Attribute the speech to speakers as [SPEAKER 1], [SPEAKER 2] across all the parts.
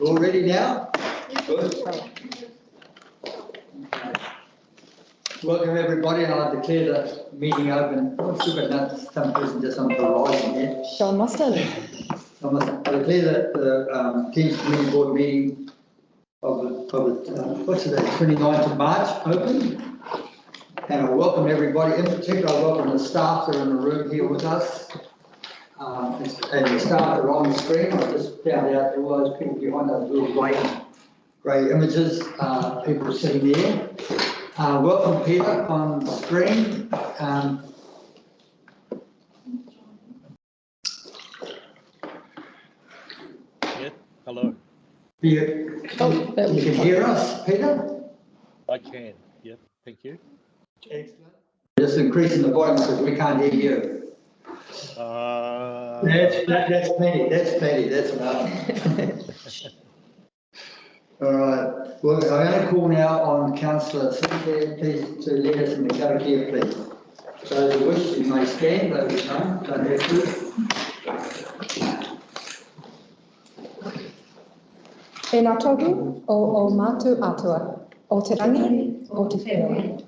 [SPEAKER 1] All ready now? Good. Welcome everybody, and I declare the meeting open. Oh, super, that's some person just on the horizon here.
[SPEAKER 2] Sean Mustin.
[SPEAKER 1] I declare that the Thames Community Board meeting of what's today, 29th of March open. And I welcome everybody, in particular I welcome the staff that are in the room here with us. And the staff that are on the screen. I just found out there was people behind those little grey images, people sitting there. Welcome Peter on the screen.
[SPEAKER 3] Yeah, hello.
[SPEAKER 1] You can hear us, Peter?
[SPEAKER 3] I can, yeah, thank you.
[SPEAKER 1] Excellent. Just increasing the volume because we can't hear you. That's plenty, that's enough. All right, well, I'm going to call now on Councillor Sinclair, please, to lead us in the Karakia, please. Those who wish, you may stand, those who don't have to.
[SPEAKER 2] E ngā tohu o mātu atua, o te rangi, o te whenua.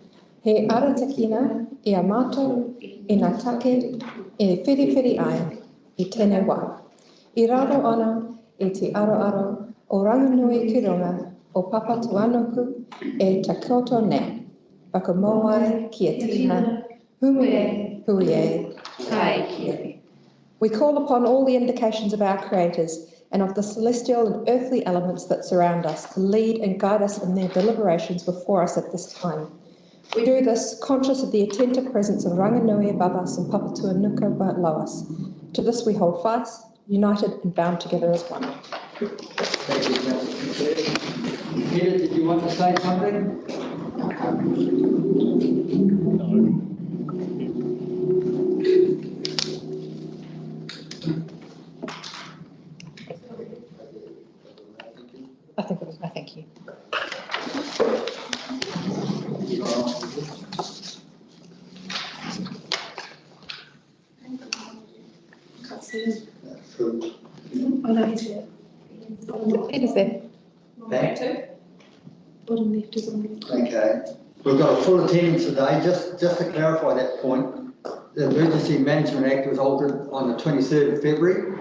[SPEAKER 2] He ara takina i a mātou, i ngā take, e whiriwhiri ai, i tēnei wā. I raro ana, i te aroaro, o ranganui ki runga, o papa tuanoku, e takoto ne. Whakamoai ki a tina, huie, tai kia. We call upon all the indications of our creators and of the celestial and earthly elements that surround us to lead and guide us in their deliberations before us at this time. We do this conscious of the attentive presence of Ranganui above us and Papa Tuanuka below us. To this we hold fast, united and bound together as one.
[SPEAKER 1] Thank you, Councillor. Peter, did you want to say something?
[SPEAKER 3] No.
[SPEAKER 2] I think it was my thank you. It is there. Bottom left is on the
[SPEAKER 1] Okay. We've got a full attendance today. Just to clarify that point, the Emergency Management Act was altered on the 23rd of February.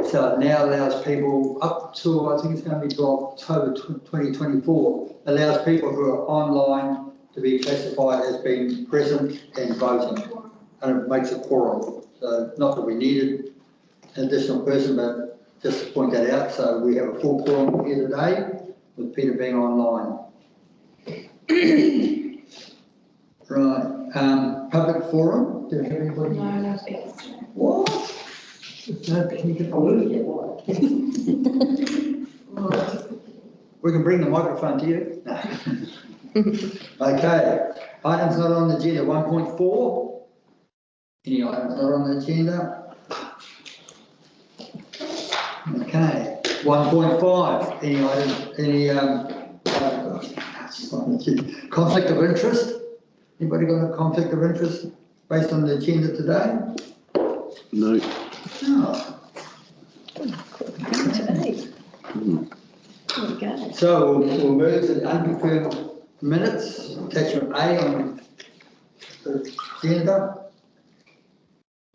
[SPEAKER 1] So it now allows people up to, I think it's going to be to October 2024, allows people who are online to be classified as being present and voting. And it makes a quorum. So not that we needed an additional person, but just to point that out. So we have a full quorum here today with Peter being online. Right. Public forum. Do you have anybody?
[SPEAKER 4] No thanks.
[SPEAKER 1] What? No, can you get we can bring the microphone to you. No. Okay. Items not on the agenda. 1.4. Any items not on the agenda? Okay. 1.5. Any items? Conflict of interest? Anybody got a conflict of interest based on the agenda today?
[SPEAKER 5] No.
[SPEAKER 1] Oh. So we'll move to the unconfirmed minutes, attachment A on the agenda.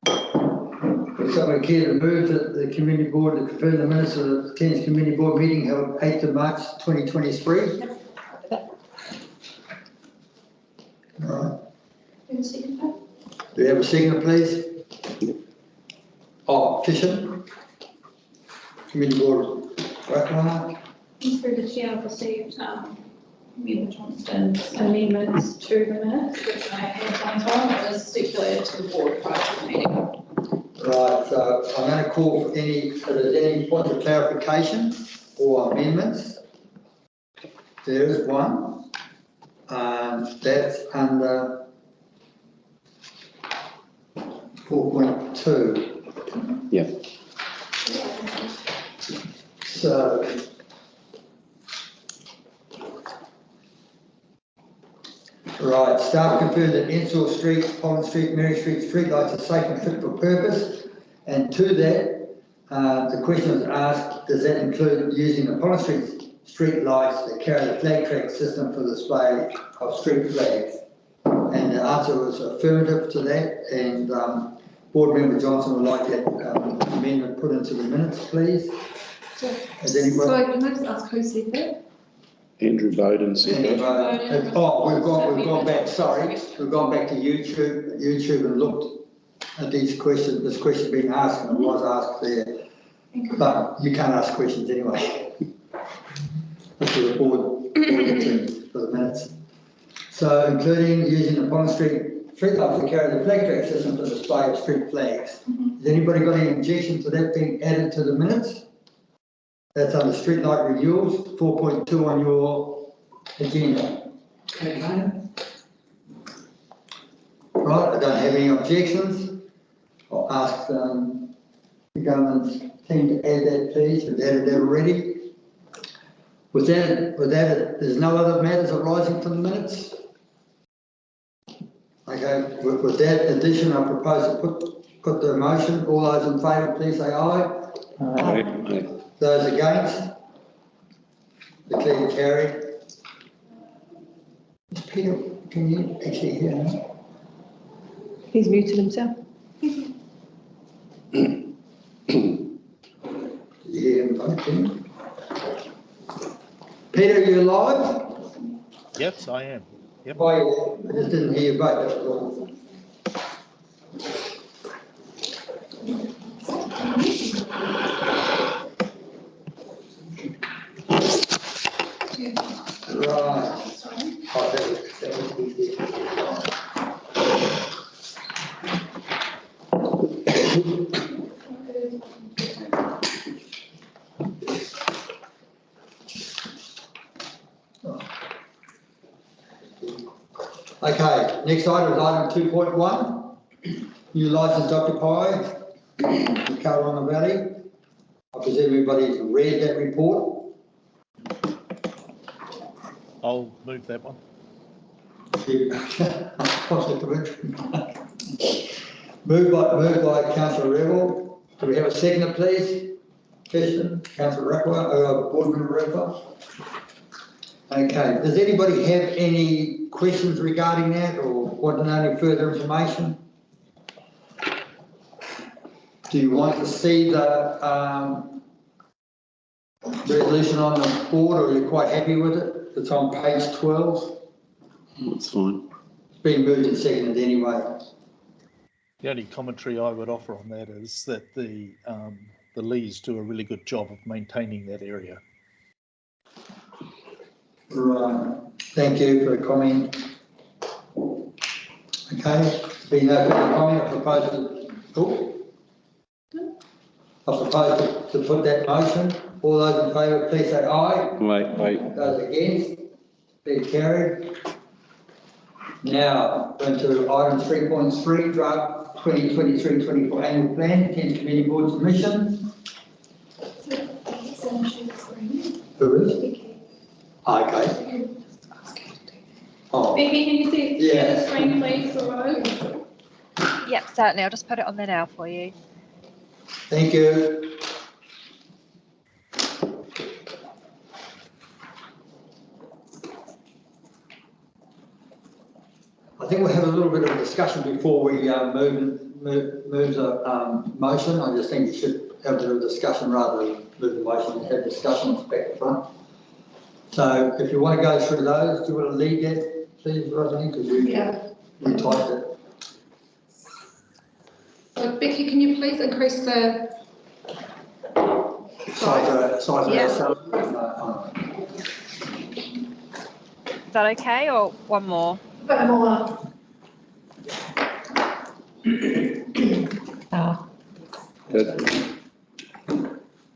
[SPEAKER 1] If someone care to move that the community board to confirm the minutes of the Thames Community Board meeting held 8th of March 2023. All right. Do we have a seconder, please? Oh, petition. Community board. Pakaraka.
[SPEAKER 4] Through the chair, I've received Member Johnston's amendments to the minutes, which I have one time. It was circulated to the board prior to the meeting.
[SPEAKER 1] Right, so I'm going to call for if there's any points of clarification or amendments. There is one. That's under 4.2.
[SPEAKER 5] Yeah.
[SPEAKER 1] So, right, staff confirmed that Ensor Street, Holland Street, Mary Street streetlights are safe and fit for purpose. And to that, The question was asked, does that include using the Pollen street lights that carry the flag track system for display of street flags? And the answer was affirmative to that, and Board Member Johnson would like that amendment put into the minutes, please. Has anybody?
[SPEAKER 4] So can I just ask who said that?
[SPEAKER 5] Andrew Bowden said
[SPEAKER 1] And,
[SPEAKER 5] that.
[SPEAKER 1] we've gone back, sorry, we've gone back to YouTube and looked at these questions, this question being asked, and it was asked there. But you can't ask questions anyway. This is a board thing for the minutes. So including using the Pond Street lights to carry the flag track system for display of street flags. Has anybody got any objection to that being added to the minutes? That's under street light renewals, 4.2 on your agenda. Okay. Right, I don't have any objections. I'll ask the government team to add that, please. We've added that already. With that, there's no other matters arising from the minutes. Okay, with that addition, I propose to put the motion. All those in favour, please say aye.
[SPEAKER 5] Aye.
[SPEAKER 1] Those against? Declared carried. Peter, can you actually hear me?
[SPEAKER 2] He's muted himself.
[SPEAKER 1] Did you hear him? Okay. Peter, are you alive?
[SPEAKER 3] Yes, I am. Yep.
[SPEAKER 1] I just didn't hear you vote, that was all. Right. Oh, that was easy. Okay, next item is item 2.1. New licence occupy in Kauaeranga Valley. I presume everybody's read that report.
[SPEAKER 3] I'll move that one.
[SPEAKER 1] Moved by Councillor Rebel. Do we have a seconder, please? Question, Councillor Rakwa, Board Member Rakwa. Okay, does anybody have any questions regarding that or want to know any further information? Do you want to see the resolution on the board, or are you quite happy with it? It's on page 12.
[SPEAKER 5] That's fine.
[SPEAKER 1] It's been moved and seconded anyway.
[SPEAKER 3] The only commentary I would offer on that is that the Lees do a really good job of maintaining that area.
[SPEAKER 1] Right, thank you for the comment. Okay, being no further comment, I propose to put that motion. All those in favour, please say aye.
[SPEAKER 5] Wait.
[SPEAKER 1] Those against, be carried. Now, into item 3.3, draft 2023-24 annual plan, Thames Community Board submission. Who is? Okay. Oh,
[SPEAKER 4] Becky, can you see
[SPEAKER 1] Yeah.
[SPEAKER 4] the screen, please, for Rose?
[SPEAKER 6] Yep, certainly. I'll just put it on there now for you.
[SPEAKER 1] thank you. I think we'll have a little bit of a discussion before we move the motion. I just think we should have a bit of a discussion rather than move the motion and have discussions back to front. So if you want to go through those, do you want to lead that, please, Rosalie, because you typed it.
[SPEAKER 4] So Becky, can you please increase the
[SPEAKER 1] Size of
[SPEAKER 6] Yeah.
[SPEAKER 1] the cell.
[SPEAKER 6] Is that okay, or one more?
[SPEAKER 4] a bit more?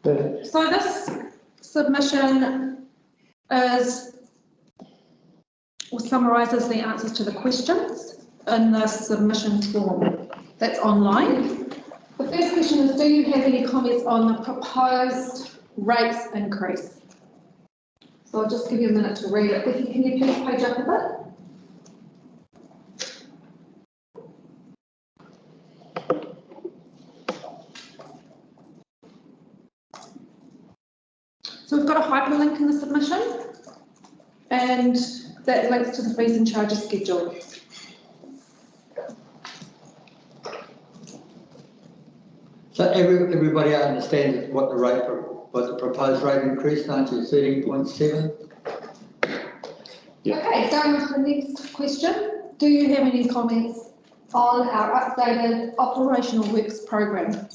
[SPEAKER 5] Good.
[SPEAKER 4] So this submission summarises the answers to the questions in the submission form that's online. The first question is, do you have any comments on the proposed rates increase? So I'll just give you a minute to read it. Becky, can you please page up a bit? link in the submission, and that links to the fees and charges schedule.
[SPEAKER 1] So everybody understands what the proposed rate increase, 13.7?
[SPEAKER 4] Okay, going on to the next question. Do you have any comments on our updated operational works program?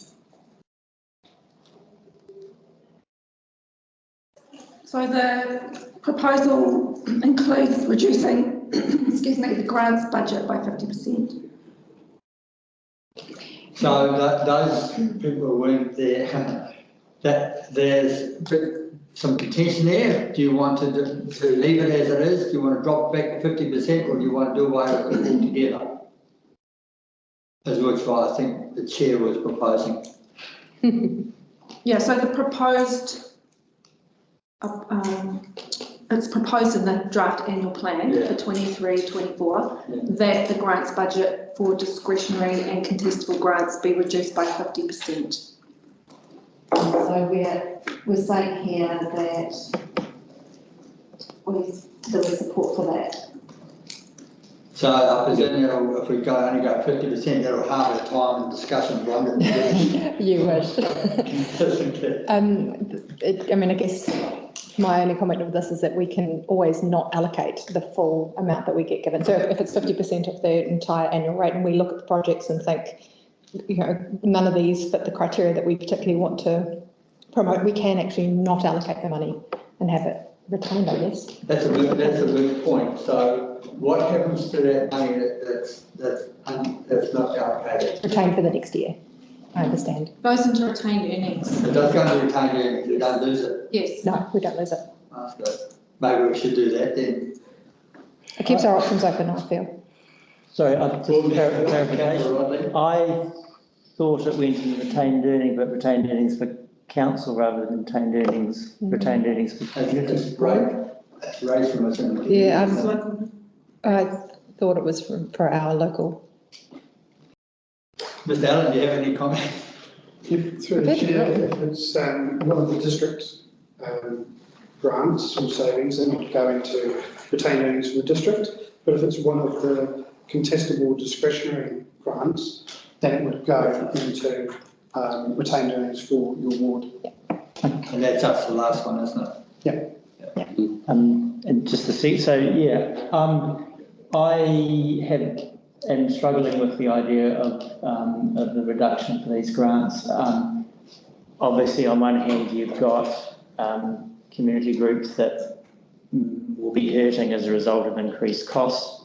[SPEAKER 4] So the proposal includes reducing, excuse me, the grants budget by 50%.
[SPEAKER 1] So those people who weren't there, that there's some contention there. Do you want to leave it as it is? Do you want to drop back to 50%, or do you want to do away with it altogether? As which I think the chair was proposing.
[SPEAKER 4] Yeah, so the proposed, it's proposed in the draft annual plan for 23-24 that the grants budget for discretionary and contestable grants be reduced by 50%.
[SPEAKER 7] So we're saying here that there was support for that.
[SPEAKER 1] So I presume that'll, if we only go 50%, that'll halve the time and discussion longer.
[SPEAKER 2] You wish. I mean, I guess my only comment of this is that we can always not allocate the full amount that we get given. So if it's 50% of the entire annual rate and we look at the projects and think, you know, none of these fit the criteria that we particularly want to promote, we can actually not allocate the money and have it retained, I guess.
[SPEAKER 1] That's a good point. So what happens to that money that's not allocated?
[SPEAKER 2] Retained for the next year, I understand.
[SPEAKER 4] Goes into retained earnings.
[SPEAKER 1] It does go into retained earnings, you don't lose it.
[SPEAKER 4] Yes.
[SPEAKER 2] No, we don't lose it.
[SPEAKER 1] So maybe we should do that then.
[SPEAKER 2] It keeps our options open, I feel.
[SPEAKER 8] Sorry, just clarification. I thought it went in retained earnings, but retained earnings for council rather than retained earnings for community.
[SPEAKER 1] That's raised from us.
[SPEAKER 2] Yeah, I thought it was for our local.
[SPEAKER 1] Mr. Allen, do you have any comment?
[SPEAKER 9] Through the chair, if it's one of the district grants or savings, then it would go into retained earnings for the district. But if it's one of the contestable discretionary grants, then it would go into retained earnings for your ward.
[SPEAKER 1] And that's us, the last one, isn't it?
[SPEAKER 9] Yeah.
[SPEAKER 8] And just to see, so yeah, I am struggling with the idea of the reduction for these grants. Obviously, on one hand, you've got community groups that will be hurting as a result of increased costs.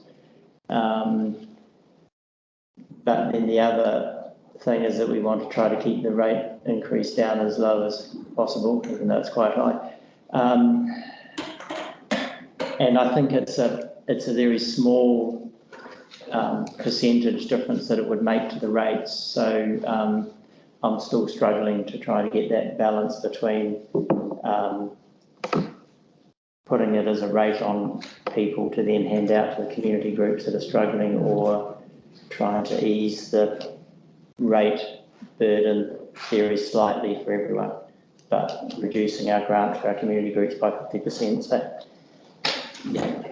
[SPEAKER 8] But then the other thing is that we want to try to keep the rate increase down as low as possible, even though it's quite high. And I think it's a very small percentage difference that it would make to the rates. So I'm still struggling to try to get that balance between putting it as a rate on people to then hand out to the community groups that are struggling, or trying to ease the rate burden very slightly for everyone, but reducing our grant for our community groups by 50%. So, yeah.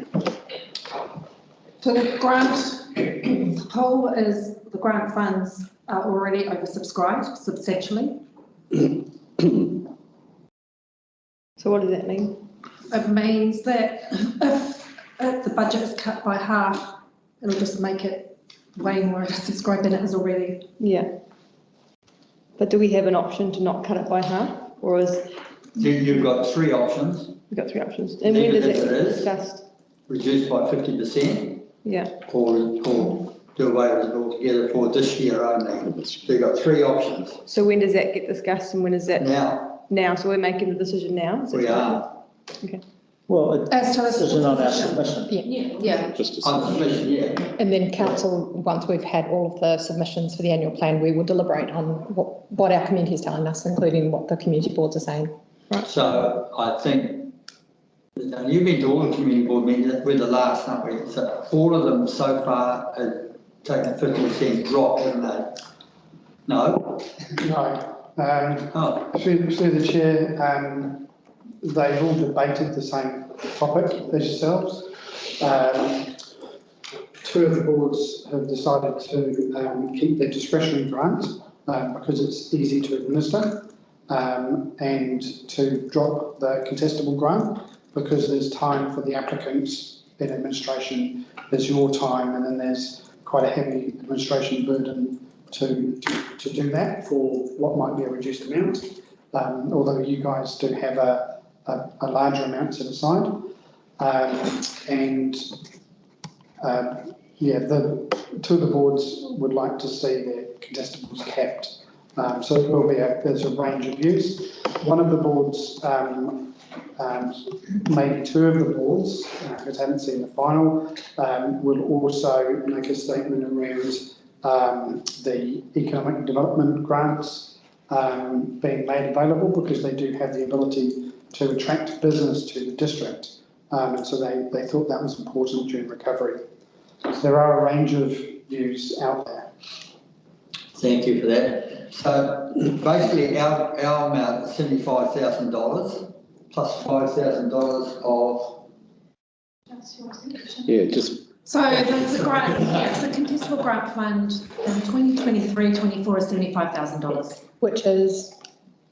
[SPEAKER 4] So the grant pool is, the grant funds are already oversubscribed substantially.
[SPEAKER 2] So what does that mean?
[SPEAKER 4] It means that if the budget is cut by half, it'll just make it way more oversubscribed than it is already.
[SPEAKER 2] Yeah. But do we have an option to not cut it by half, or is?
[SPEAKER 1] You've got three options.
[SPEAKER 2] We've got three options. And when does it get discussed?
[SPEAKER 1] Reduced by 50%.
[SPEAKER 2] Yeah.
[SPEAKER 1] Or do away with it altogether for this year only. So you've got three options.
[SPEAKER 2] So when does that get discussed, and when is that?
[SPEAKER 1] Now.
[SPEAKER 2] Now, so we're making the decision now? Is that
[SPEAKER 1] We
[SPEAKER 2] correct?
[SPEAKER 1] are.
[SPEAKER 2] Okay.
[SPEAKER 8] Well,
[SPEAKER 4] As to the
[SPEAKER 8] this is not our submission.
[SPEAKER 4] Yeah.
[SPEAKER 1] On submission, yeah.
[SPEAKER 2] And then council, once we've had all of the submissions for the annual plan, we will deliberate on what our community is telling us, including what the community boards are saying. Right.
[SPEAKER 1] So I think, you've been to all the community board meetings, we're the last, aren't we? So all of them so far have taken a 50% drop, haven't they? No?
[SPEAKER 9] No.
[SPEAKER 1] Oh.
[SPEAKER 9] Through the chair, they've all debated the same topic as yourselves. Two of the boards have decided to keep their discretionary grant because it's easy to administer, and to drop the contestable grant because there's time for the applicants in administration, there's your time, and then there's quite a heavy administration burden to do that for what might be a reduced amount, although you guys do have a larger amount set aside. The two of the boards would like to see their contestables capped. So it will be there's a range of views. One of the boards, maybe two of the boards, because I haven't seen the final, will also make a statement around the economic development grants being made available because they do have the ability to attract business to the district. And so they thought that was important during recovery. So there are a range of views out there.
[SPEAKER 1] Thank you for that. So basically our amount is $75,000 plus $5,000 of.
[SPEAKER 5] Yeah, just,
[SPEAKER 4] So the grant, yes, the contestable grant fund in 2023-24 is $75,000.
[SPEAKER 2] Which is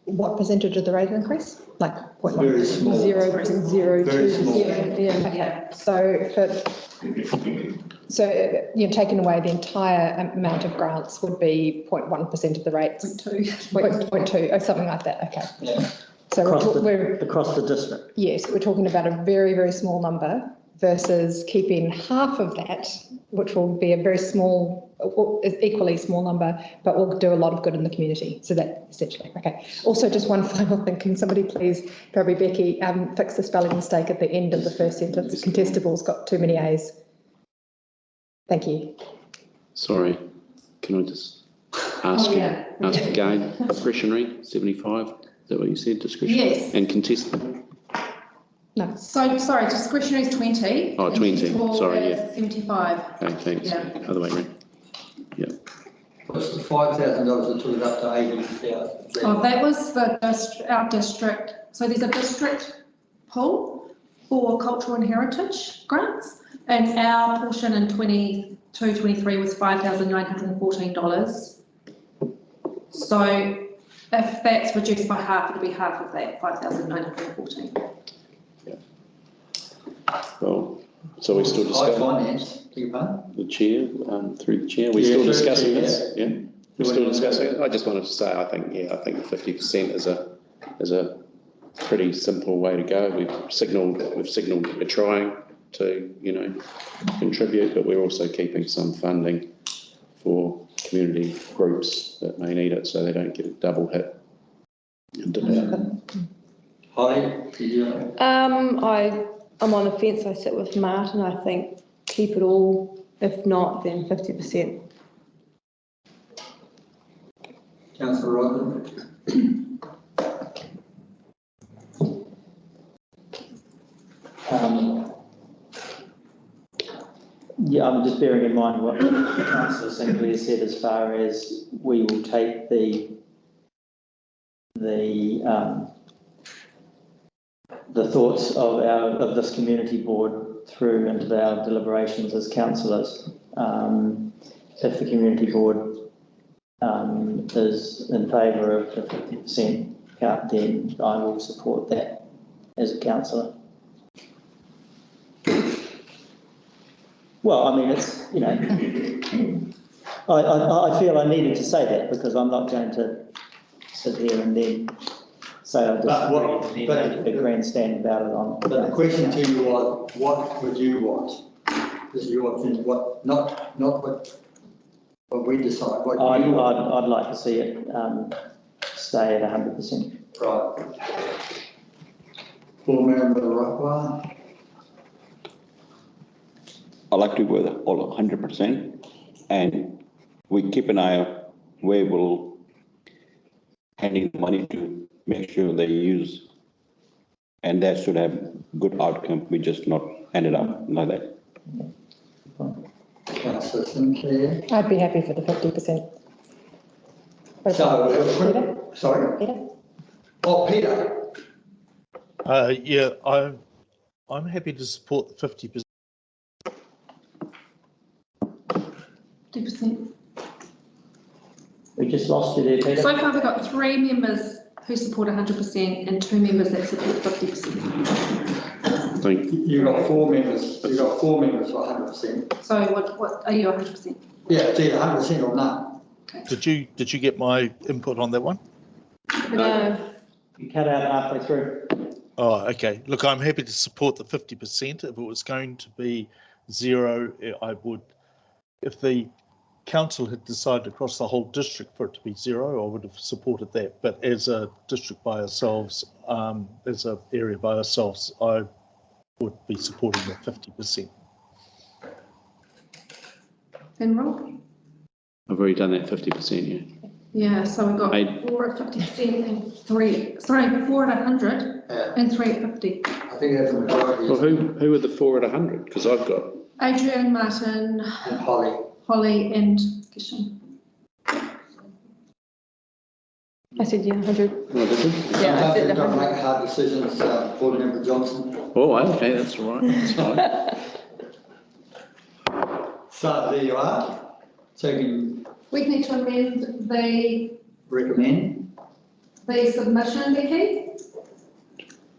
[SPEAKER 2] what percentage of the rate increase? Like what?
[SPEAKER 1] Very small.
[SPEAKER 2] 0.02.
[SPEAKER 1] Very small.
[SPEAKER 2] Yeah. So you're taking away the entire amount of grants would be 0.1% of the rates. 0.2 or something like that. Okay.
[SPEAKER 1] Yeah.
[SPEAKER 2] So
[SPEAKER 8] Across the district.
[SPEAKER 2] yes, we're talking about a very, very small number versus keeping half of that, which will be a very small, equally small number, but will do a lot of good in the community. So that essentially, okay. Also, just one final thing, can somebody please, probably Becky, fix the spelling mistake at the end of the first sentence? Contestable's got too many A's. Thank you.
[SPEAKER 5] sorry, can I just ask ask again? Discretionary, 75, is that what you said, discretionary?
[SPEAKER 4] Yes.
[SPEAKER 5] And contestable?
[SPEAKER 2] No.
[SPEAKER 4] So, sorry, discretionary is 20.
[SPEAKER 5] Oh, 20, sorry, yeah.
[SPEAKER 4] 75.
[SPEAKER 5] Okay, thanks.
[SPEAKER 4] Yeah.
[SPEAKER 5] Other way around. Yeah.
[SPEAKER 1] What's the $5,000 that took it up to 80,000?
[SPEAKER 4] Oh, that was our district. So there's a district pool for cultural and heritage grants, and our portion in 22-23 was $5,914. So if that's reduced by half, it'll be half of that, 5,914.
[SPEAKER 5] Well, so we're still
[SPEAKER 1] High
[SPEAKER 5] discussing
[SPEAKER 1] finance, you know?
[SPEAKER 5] the chair, through the chair, we're
[SPEAKER 1] Yeah,
[SPEAKER 5] still
[SPEAKER 1] through the
[SPEAKER 5] discussing
[SPEAKER 1] chair,
[SPEAKER 5] this, yeah? We're still discussing it. I just wanted to say, I think 50% is a pretty simple way to go. We've signalled we're trying to, contribute, but we're also keeping some funding for community groups that may need it, so they don't get a double hit.
[SPEAKER 1] Holly, did you?
[SPEAKER 10] I'm on the fence. I sit with Martin. I think keep it all. If not, then 50%.
[SPEAKER 1] Councillor Rodman?
[SPEAKER 8] Yeah, I'm just bearing in mind what Councillor Sinclair said as far as we will take the thoughts of this community board through into our deliberations as councillors. If the community board is in favour of the 50% cut, then I will support that as a councillor. Well, I mean, it's, I feel I needed to say that because I'm not going to sit here and then say I disagree and then make a grandstand about it on.
[SPEAKER 1] But the question to you was, what would you want? Is your opinion, not what we decide, what you want?
[SPEAKER 8] I'd like to see it stay at 100%.
[SPEAKER 1] Right. Full member Rockwell.
[SPEAKER 11] I like to go with all 100%, and we keep an eye on where we'll handing the money to make sure they use, and that should have good outcome. We just not end it up like that.
[SPEAKER 1] Councillor Sinclair.
[SPEAKER 2] I'd be happy for the 50%.
[SPEAKER 1] So,
[SPEAKER 2] Peter?
[SPEAKER 1] sorry?
[SPEAKER 2] Peter?
[SPEAKER 1] Oh, Peter.
[SPEAKER 3] Yeah, I'm happy to support the 50%.
[SPEAKER 4] 50%.
[SPEAKER 8] We just lost you there, Peter.
[SPEAKER 4] So far, we've got 3 members who support 100% and 2 members that support 50%.
[SPEAKER 5] Thank you.
[SPEAKER 1] You've got 4 members, you've got 4 members for 100%.
[SPEAKER 4] So what are you 100%?
[SPEAKER 1] Yeah, it's either 100% or none.
[SPEAKER 3] Did you get my input on that one?
[SPEAKER 10] No.
[SPEAKER 8] You cut out halfway through.
[SPEAKER 3] Oh, okay. Look, I'm happy to support the 50%. If it was going to be 0, I would. If the council had decided across the whole district for it to be 0, I would have supported that. But as a district by ourselves, as an area by ourselves, I would be supporting the 50%.
[SPEAKER 4] And Rob?
[SPEAKER 5] I've already done that 50%, yeah.
[SPEAKER 4] Yeah, so we've got 4 at 50% and 3, sorry, 4 at 100 and 3 at 50.
[SPEAKER 1] I think that's the majority.
[SPEAKER 5] Well, who are the 4 at 100? Because I've got
[SPEAKER 4] Adrian, Martin,
[SPEAKER 1] And Holly.
[SPEAKER 4] and Kishan.
[SPEAKER 10] I said, yeah, 100.
[SPEAKER 5] Oh, did you?
[SPEAKER 10] Yeah, I said
[SPEAKER 1] Don't
[SPEAKER 10] 100.
[SPEAKER 1] make hard decisions, Board Member Johnson.
[SPEAKER 5] Oh, okay, that's all right. That's fine.
[SPEAKER 1] So there you are. So you can
[SPEAKER 4] We need to amend the
[SPEAKER 1] recommend.
[SPEAKER 4] submission, Becky.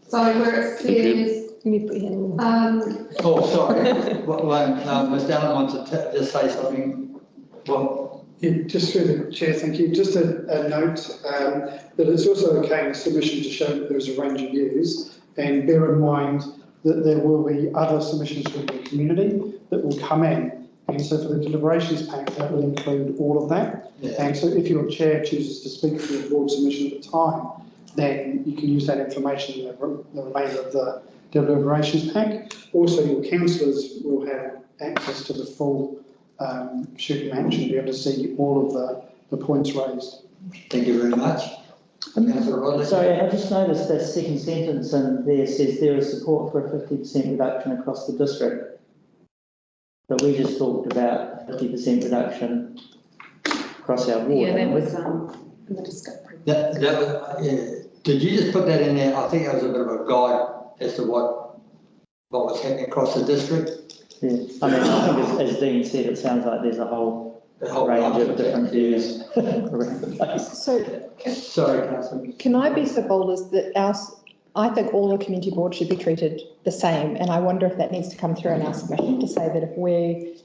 [SPEAKER 4] So where it says,
[SPEAKER 10] You need to put your hand
[SPEAKER 1] Oh, sorry. Mr. Allen wants to just say something. Well,
[SPEAKER 9] Yeah, just through the chair, thank you. Just a note that it's also okay in the submission to show that there's a range of views, and bear in mind that there will be other submissions from the community that will come in, and so for the deliberations pack that will include all of that.
[SPEAKER 1] yeah.
[SPEAKER 9] And so if your chair chooses to speak for your board submission at the time, then you can use that information in the remainder of the deliberations pack. Also, your councillors will have access to the full shooting match and be able to see all of the points raised.
[SPEAKER 1] Thank you very much. Councillor Rodley.
[SPEAKER 8] Sorry, I just noticed that second sentence in there says there is support for a 50% reduction across the district. But we just talked about 50% reduction across our board.
[SPEAKER 7] Yeah, that
[SPEAKER 8] haven't we?
[SPEAKER 7] was, in the discussion.
[SPEAKER 1] That was, yeah. Did you just put that in there? I think that was a bit of a guide as to what was happening across the district.
[SPEAKER 8] Yeah. I mean, I think as Dean said, it sounds like there's a whole range of different views around the place.
[SPEAKER 2] So
[SPEAKER 1] Sorry, Councillor.
[SPEAKER 2] can I be so bold as that I think all the community boards should be treated the same, and I wonder if that needs to come through in our submission to say that if we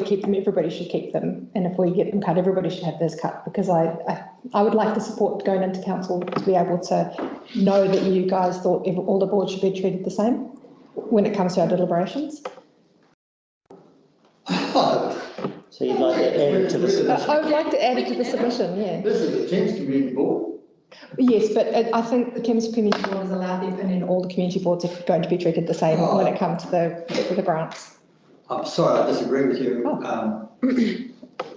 [SPEAKER 2] keep them, everybody should keep them, and if we get them cut, everybody should have theirs cut, because I would like the support going into council to be able to know that you guys thought all the boards should be treated the same when it comes to our deliberations.
[SPEAKER 8] So you'd like to add it to the submission?
[SPEAKER 2] I would like to add it to the submission, yeah.
[SPEAKER 1] This is the Thames Community Board.
[SPEAKER 2] Yes, but I think the Thames Community Board has allowed the opinion all the community boards are going to be treated the same when it comes to the grants.
[SPEAKER 1] I'm sorry, I disagree with you.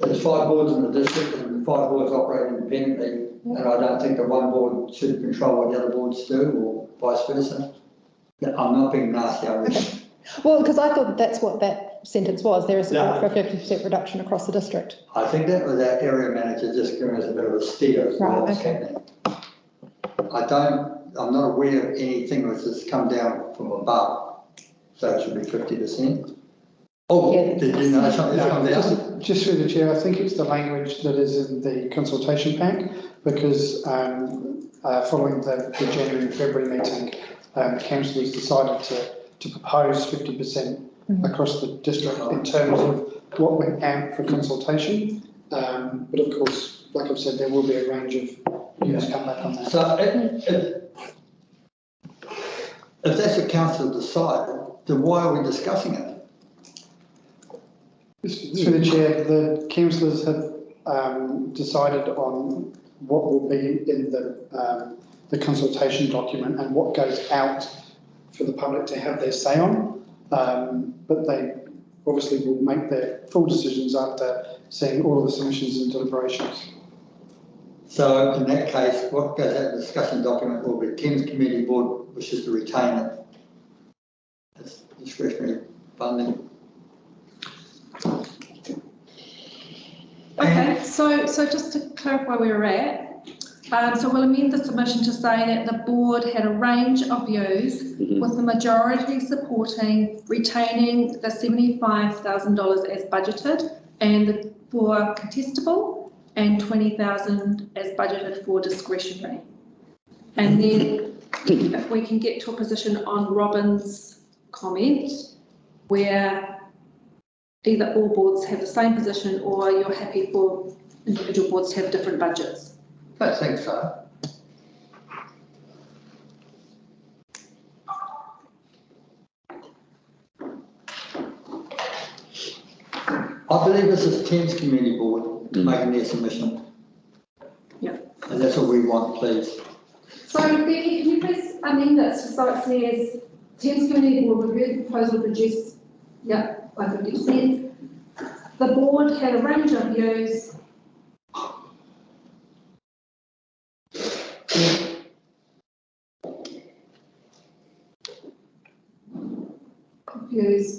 [SPEAKER 1] There's 5 boards in the district and 5 boards operate independently, and I don't think that one board should control what the other boards do or vice versa. I'm not being nasty, I really.
[SPEAKER 2] Well, because I thought that's what that sentence was, there is support for a 50% reduction across the district.
[SPEAKER 1] I think that was our area manager just giving us a bit of a steer as well.
[SPEAKER 2] Right, okay.
[SPEAKER 1] I'm not aware of anything which has come down from above, so it should be 50%. Oh,
[SPEAKER 2] Yeah.
[SPEAKER 1] did you know something has come down?
[SPEAKER 9] Just through the chair, I think it's the language that is in the consultation pack, because following the January and February meeting, councillors decided to propose 50% across the district in terms of what went out for consultation. But of course, like I've said, there will be a range of views come back on that.
[SPEAKER 1] So if that's what council decided, then why are we discussing it?
[SPEAKER 9] Through the chair, the councillors have decided on what will be in the consultation document and what goes out for the public to have their say on. But they obviously will make their full decisions after seeing all of the submissions and deliberations.
[SPEAKER 1] So in that case, what goes out in the discussion document will be Thames Community Board wishes to retain it. It's discretionary funding.
[SPEAKER 4] Okay, so just to clarify where we're at, So we'll amend the submission to say that the board had a range of views, with the majority supporting retaining the $75,000 as budgeted and for contestable, and 20,000 as budgeted for discretionary. And then if we can get to a position on Robin's comment where either all boards have the same position or you're happy for individual boards to have different budgets.
[SPEAKER 1] I think so. I believe this is Thames Community Board making their submission.
[SPEAKER 4] Yeah.
[SPEAKER 1] And that's what we want, please.
[SPEAKER 4] So Becky, can you please amend this so it says Thames Community Board reviewed the proposal produced, by 50%. The board had a range of views.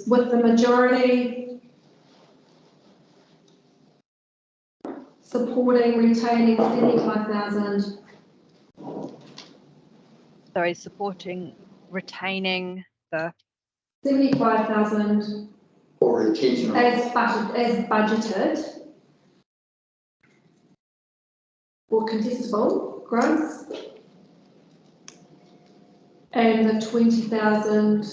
[SPEAKER 4] With the majority supporting retaining 75,000.
[SPEAKER 6] Sorry, supporting retaining the
[SPEAKER 4] 75,000
[SPEAKER 1] Or retention.
[SPEAKER 4] as budgeted for contestable grants, and the 20,000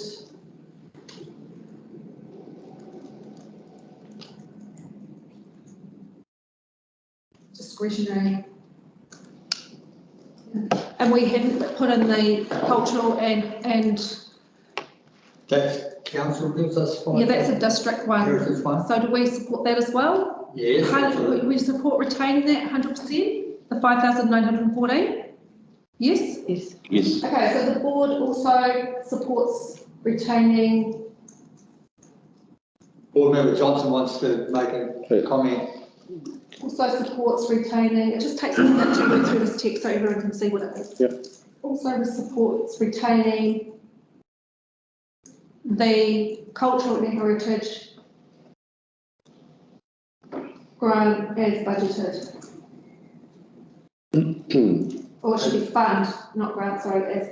[SPEAKER 4] discretionary. And we hadn't put in the cultural and
[SPEAKER 1] That's council gives us 5.
[SPEAKER 4] yeah, that's a district one.
[SPEAKER 1] Heritage one.
[SPEAKER 4] So do we support that as well?
[SPEAKER 1] Yes. absolutely.
[SPEAKER 4] We support retaining that 100%, the 5,914? Yes?
[SPEAKER 10] Yes.
[SPEAKER 11] Yes.
[SPEAKER 4] Okay, so the board also supports retaining.
[SPEAKER 1] Board member Johnson wants to make a comment.
[SPEAKER 4] Also supports retaining, it just takes a minute to read through this text so everyone can see what it is.
[SPEAKER 5] Yep.
[SPEAKER 4] Also supports retaining the cultural and heritage grant as budgeted. Or it should be fund, not grant, sorry, as.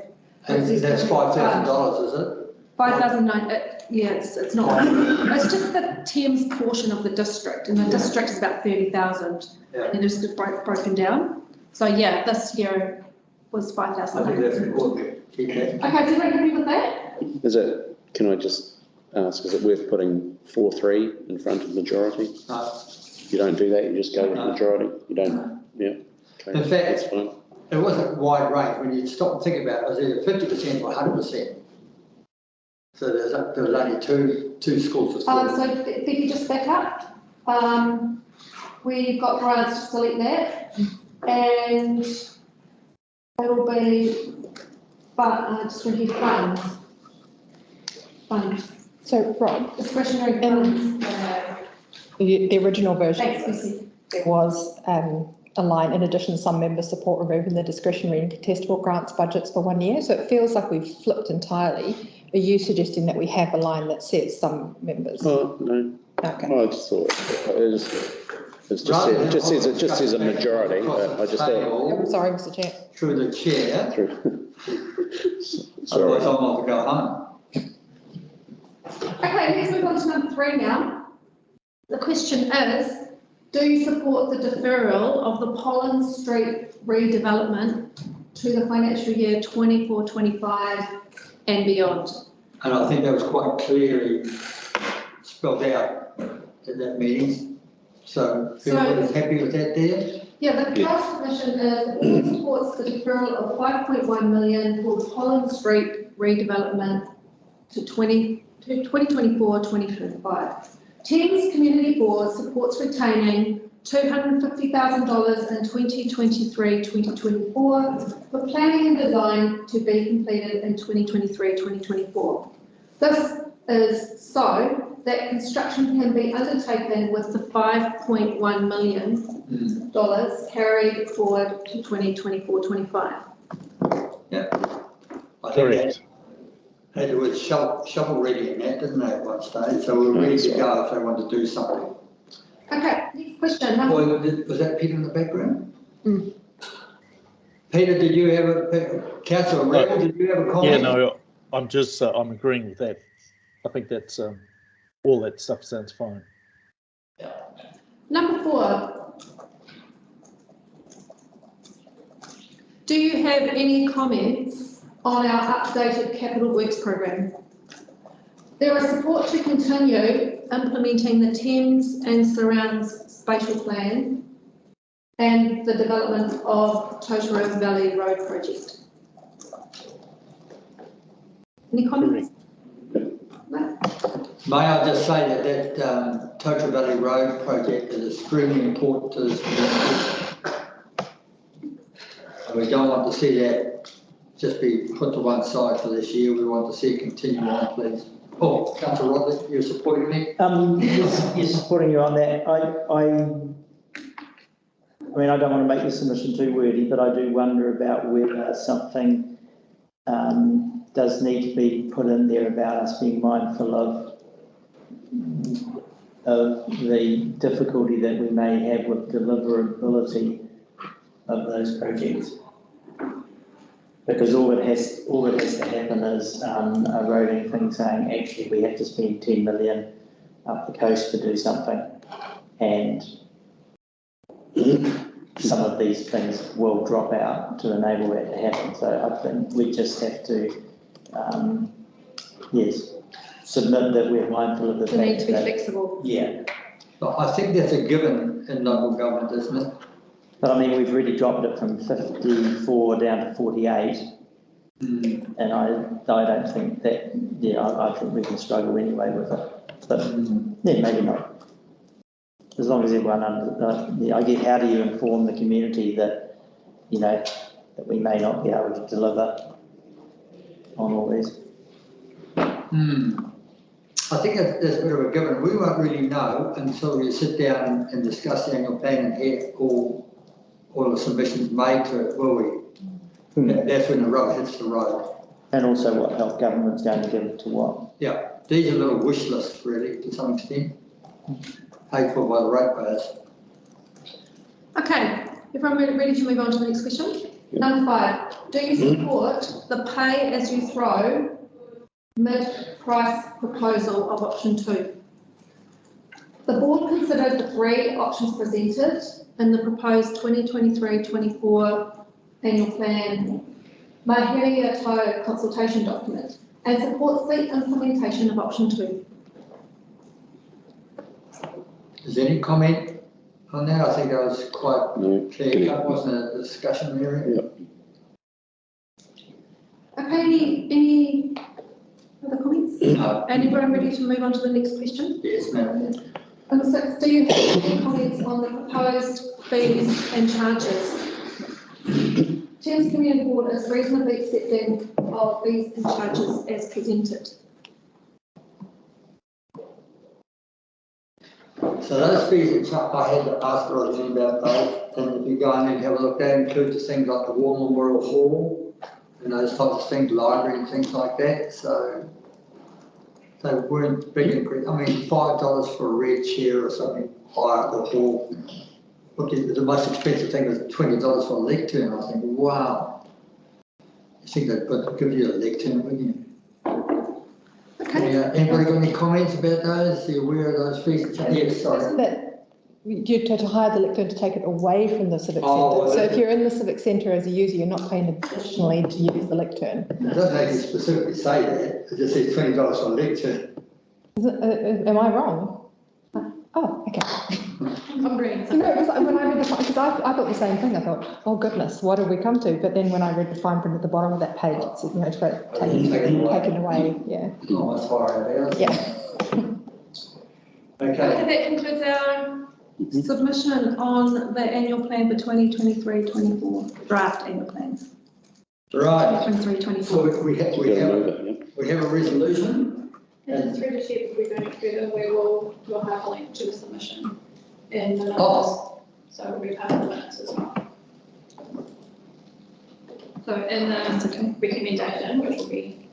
[SPEAKER 1] And that's $5,000, is it?
[SPEAKER 4] 5,009, yes, it's not, it's just the Thames portion of the district, and the district is about 30,000,
[SPEAKER 1] Yeah.
[SPEAKER 4] and it's just broken down. So yeah, this year was
[SPEAKER 1] I think that's
[SPEAKER 4] 5,000.
[SPEAKER 1] important. Keep that.
[SPEAKER 4] Okay, is everyone happy with that?
[SPEAKER 5] Is it, can I just ask, is it worth putting 4-3 in front of majority?
[SPEAKER 1] No.
[SPEAKER 5] You don't do that, you just go with
[SPEAKER 1] No.
[SPEAKER 5] majority? You don't, yeah? Okay,
[SPEAKER 1] In fact,
[SPEAKER 5] that's fine.
[SPEAKER 1] it wasn't wide range. When you stop and think about it, it was either 50% or 100%. So there was only two schools for school.
[SPEAKER 4] So Becky, just back up. We've got grants to select that, and it'll be, discretionary funds. Funds,
[SPEAKER 2] So Rob,
[SPEAKER 4] discretionary
[SPEAKER 2] in
[SPEAKER 4] funds.
[SPEAKER 2] the original version,
[SPEAKER 4] Thanks, Lucy.
[SPEAKER 2] there was a line, in addition, some members support removing the discretionary and contestable grants budgets for 1 year. So it feels like we've flipped entirely. Are you suggesting that we have a line that says some members?
[SPEAKER 5] Oh, no.
[SPEAKER 2] Okay.
[SPEAKER 5] I just thought, it just says a majority, but I just thought.
[SPEAKER 2] Sorry, Mr. Chair.
[SPEAKER 1] Through the chair,
[SPEAKER 5] Sorry.
[SPEAKER 1] otherwise I'm off to go home.
[SPEAKER 4] Okay, let's move on to number 3 now. The question is, do you support the deferral of the Pollen Street redevelopment to the financial year 24-25 and beyond?
[SPEAKER 1] And I think that was quite clearly spelled out at that meeting. So everyone is happy with that there?
[SPEAKER 4] Yeah, the draft submission is, the board supports the deferral of 5.1 million for Pollen Street redevelopment to 2024-2025. Thames Community Board supports retaining $250,000 in 2023-2024 for planning and design to be completed in 2023-2024. This is so that construction can be undertaken with the $5.1 million carried forward to 2024-25.
[SPEAKER 1] Yeah. I think
[SPEAKER 3] Correct.
[SPEAKER 1] had the word shovel ready in that, didn't they, at one stage? So we're ready to go if they want to do something.
[SPEAKER 4] Okay, next question.
[SPEAKER 1] Was that Peter in the background? Peter, did you have Councillor Rebel, did you have a comment?
[SPEAKER 3] Yeah, no, I'm just, I'm agreeing with that. I think that's, all that stuff sounds fine.
[SPEAKER 4] Number 4. Do you have any comments on our updated capital works program? There is support to continue implementing the Thames and surrounds spatial plan and the development of Totoro Valley Road project. Any comments? No?
[SPEAKER 1] May I just say that Totoro Valley Road project is extremely important to this community. And we don't want to see that just be put to one side for this year. We want to see it continue on, please. Oh, Councillor Rodley, you're supporting me?
[SPEAKER 8] Yes, supporting you on that. I mean, I don't want to make the submission too wordy, but I do wonder about whether something does need to be put in there about us being mindful of the difficulty that we may have with deliverability of those projects. Because all that has to happen is a roading thing saying, actually, we have to spend 10 million up the coast to do something. And some of these things will drop out to enable that to happen. So I think we just have to, yes, submit that we're mindful of the fact
[SPEAKER 4] need to be
[SPEAKER 8] that,
[SPEAKER 4] flexible.
[SPEAKER 8] Yeah.
[SPEAKER 1] But I think that's a given in local government, isn't it?
[SPEAKER 8] But I mean, we've really dropped it from 54 down to 48. And I don't think that, I think we can struggle anyway with it. But yeah, maybe not. As long as everyone I get, how do you inform the community that, that we may not be able to deliver on all these?
[SPEAKER 1] I think that's a bit of a given. We won't really know until you sit down and discuss the annual plan and hear all the submissions made to it, will we? That's when the rubber hits the road.
[SPEAKER 8] And also what health government's going to give to what?
[SPEAKER 1] Yeah, these are little wish lists really, to some extent, paid for by the ratepayers.
[SPEAKER 4] Okay, everyone ready to move on to the next question? Number 5, do you support the pay as you throw mid-price proposal of option 2? The board considered the 3 options presented in the proposed 2023-24 annual plan Mahiria consultation document and supports the implementation of option 2.
[SPEAKER 1] Is there any comment on that? I think that was quite clear cut, wasn't it, a discussion area?
[SPEAKER 4] Okay, any other comments?
[SPEAKER 1] No.
[SPEAKER 4] And everyone ready to move on to the next question?
[SPEAKER 1] Yes, ma'am.
[SPEAKER 4] Number 6, do you have any comments on the proposed fees and charges? Thames Community Board is reasonably accepting of fees and charges as presented.
[SPEAKER 1] So those fees and charges, I had to ask Roseanne about those, and if you go in and have a look, they include the things like the War Memorial Hall and those types of things, library and things like that. So they weren't big increase. I mean, $5 for a red chair or something higher at the hall. Look, the most expensive thing was $20 for a lectern. I was thinking, wow. I think they'd give you a lectern, wouldn't you?
[SPEAKER 4] Okay.
[SPEAKER 1] Anybody got any comments about those? Are you aware of those fees? Yes, sorry.
[SPEAKER 2] That you to hire the lectern to take it away from the civic
[SPEAKER 1] Oh,
[SPEAKER 2] centre. So if you're in the civic centre as a user, you're not paying additionally to use the lectern.
[SPEAKER 1] It doesn't actually specifically say that. It just says $20 for a lectern.
[SPEAKER 2] Am I wrong? Oh, okay.
[SPEAKER 4] I'm agreeing.
[SPEAKER 2] No, because when I read the, because I thought the same thing. I thought, oh goodness, what have we come to? But then when I read the fine print at the bottom of that page, it said, taken away. Yeah.
[SPEAKER 1] Oh, that's far out.
[SPEAKER 2] Yeah.
[SPEAKER 1] Okay.
[SPEAKER 4] That concludes our submission on the annual plan for 2023-24, draft annual plans.
[SPEAKER 1] Right.
[SPEAKER 4] 23-24.
[SPEAKER 1] So we have a resolution.
[SPEAKER 7] And through the chair, we're going further, we'll have a link to the submission in the minutes.
[SPEAKER 1] Oh.
[SPEAKER 7] So we'll be part of the minutes as well. So in the recommendation, which will be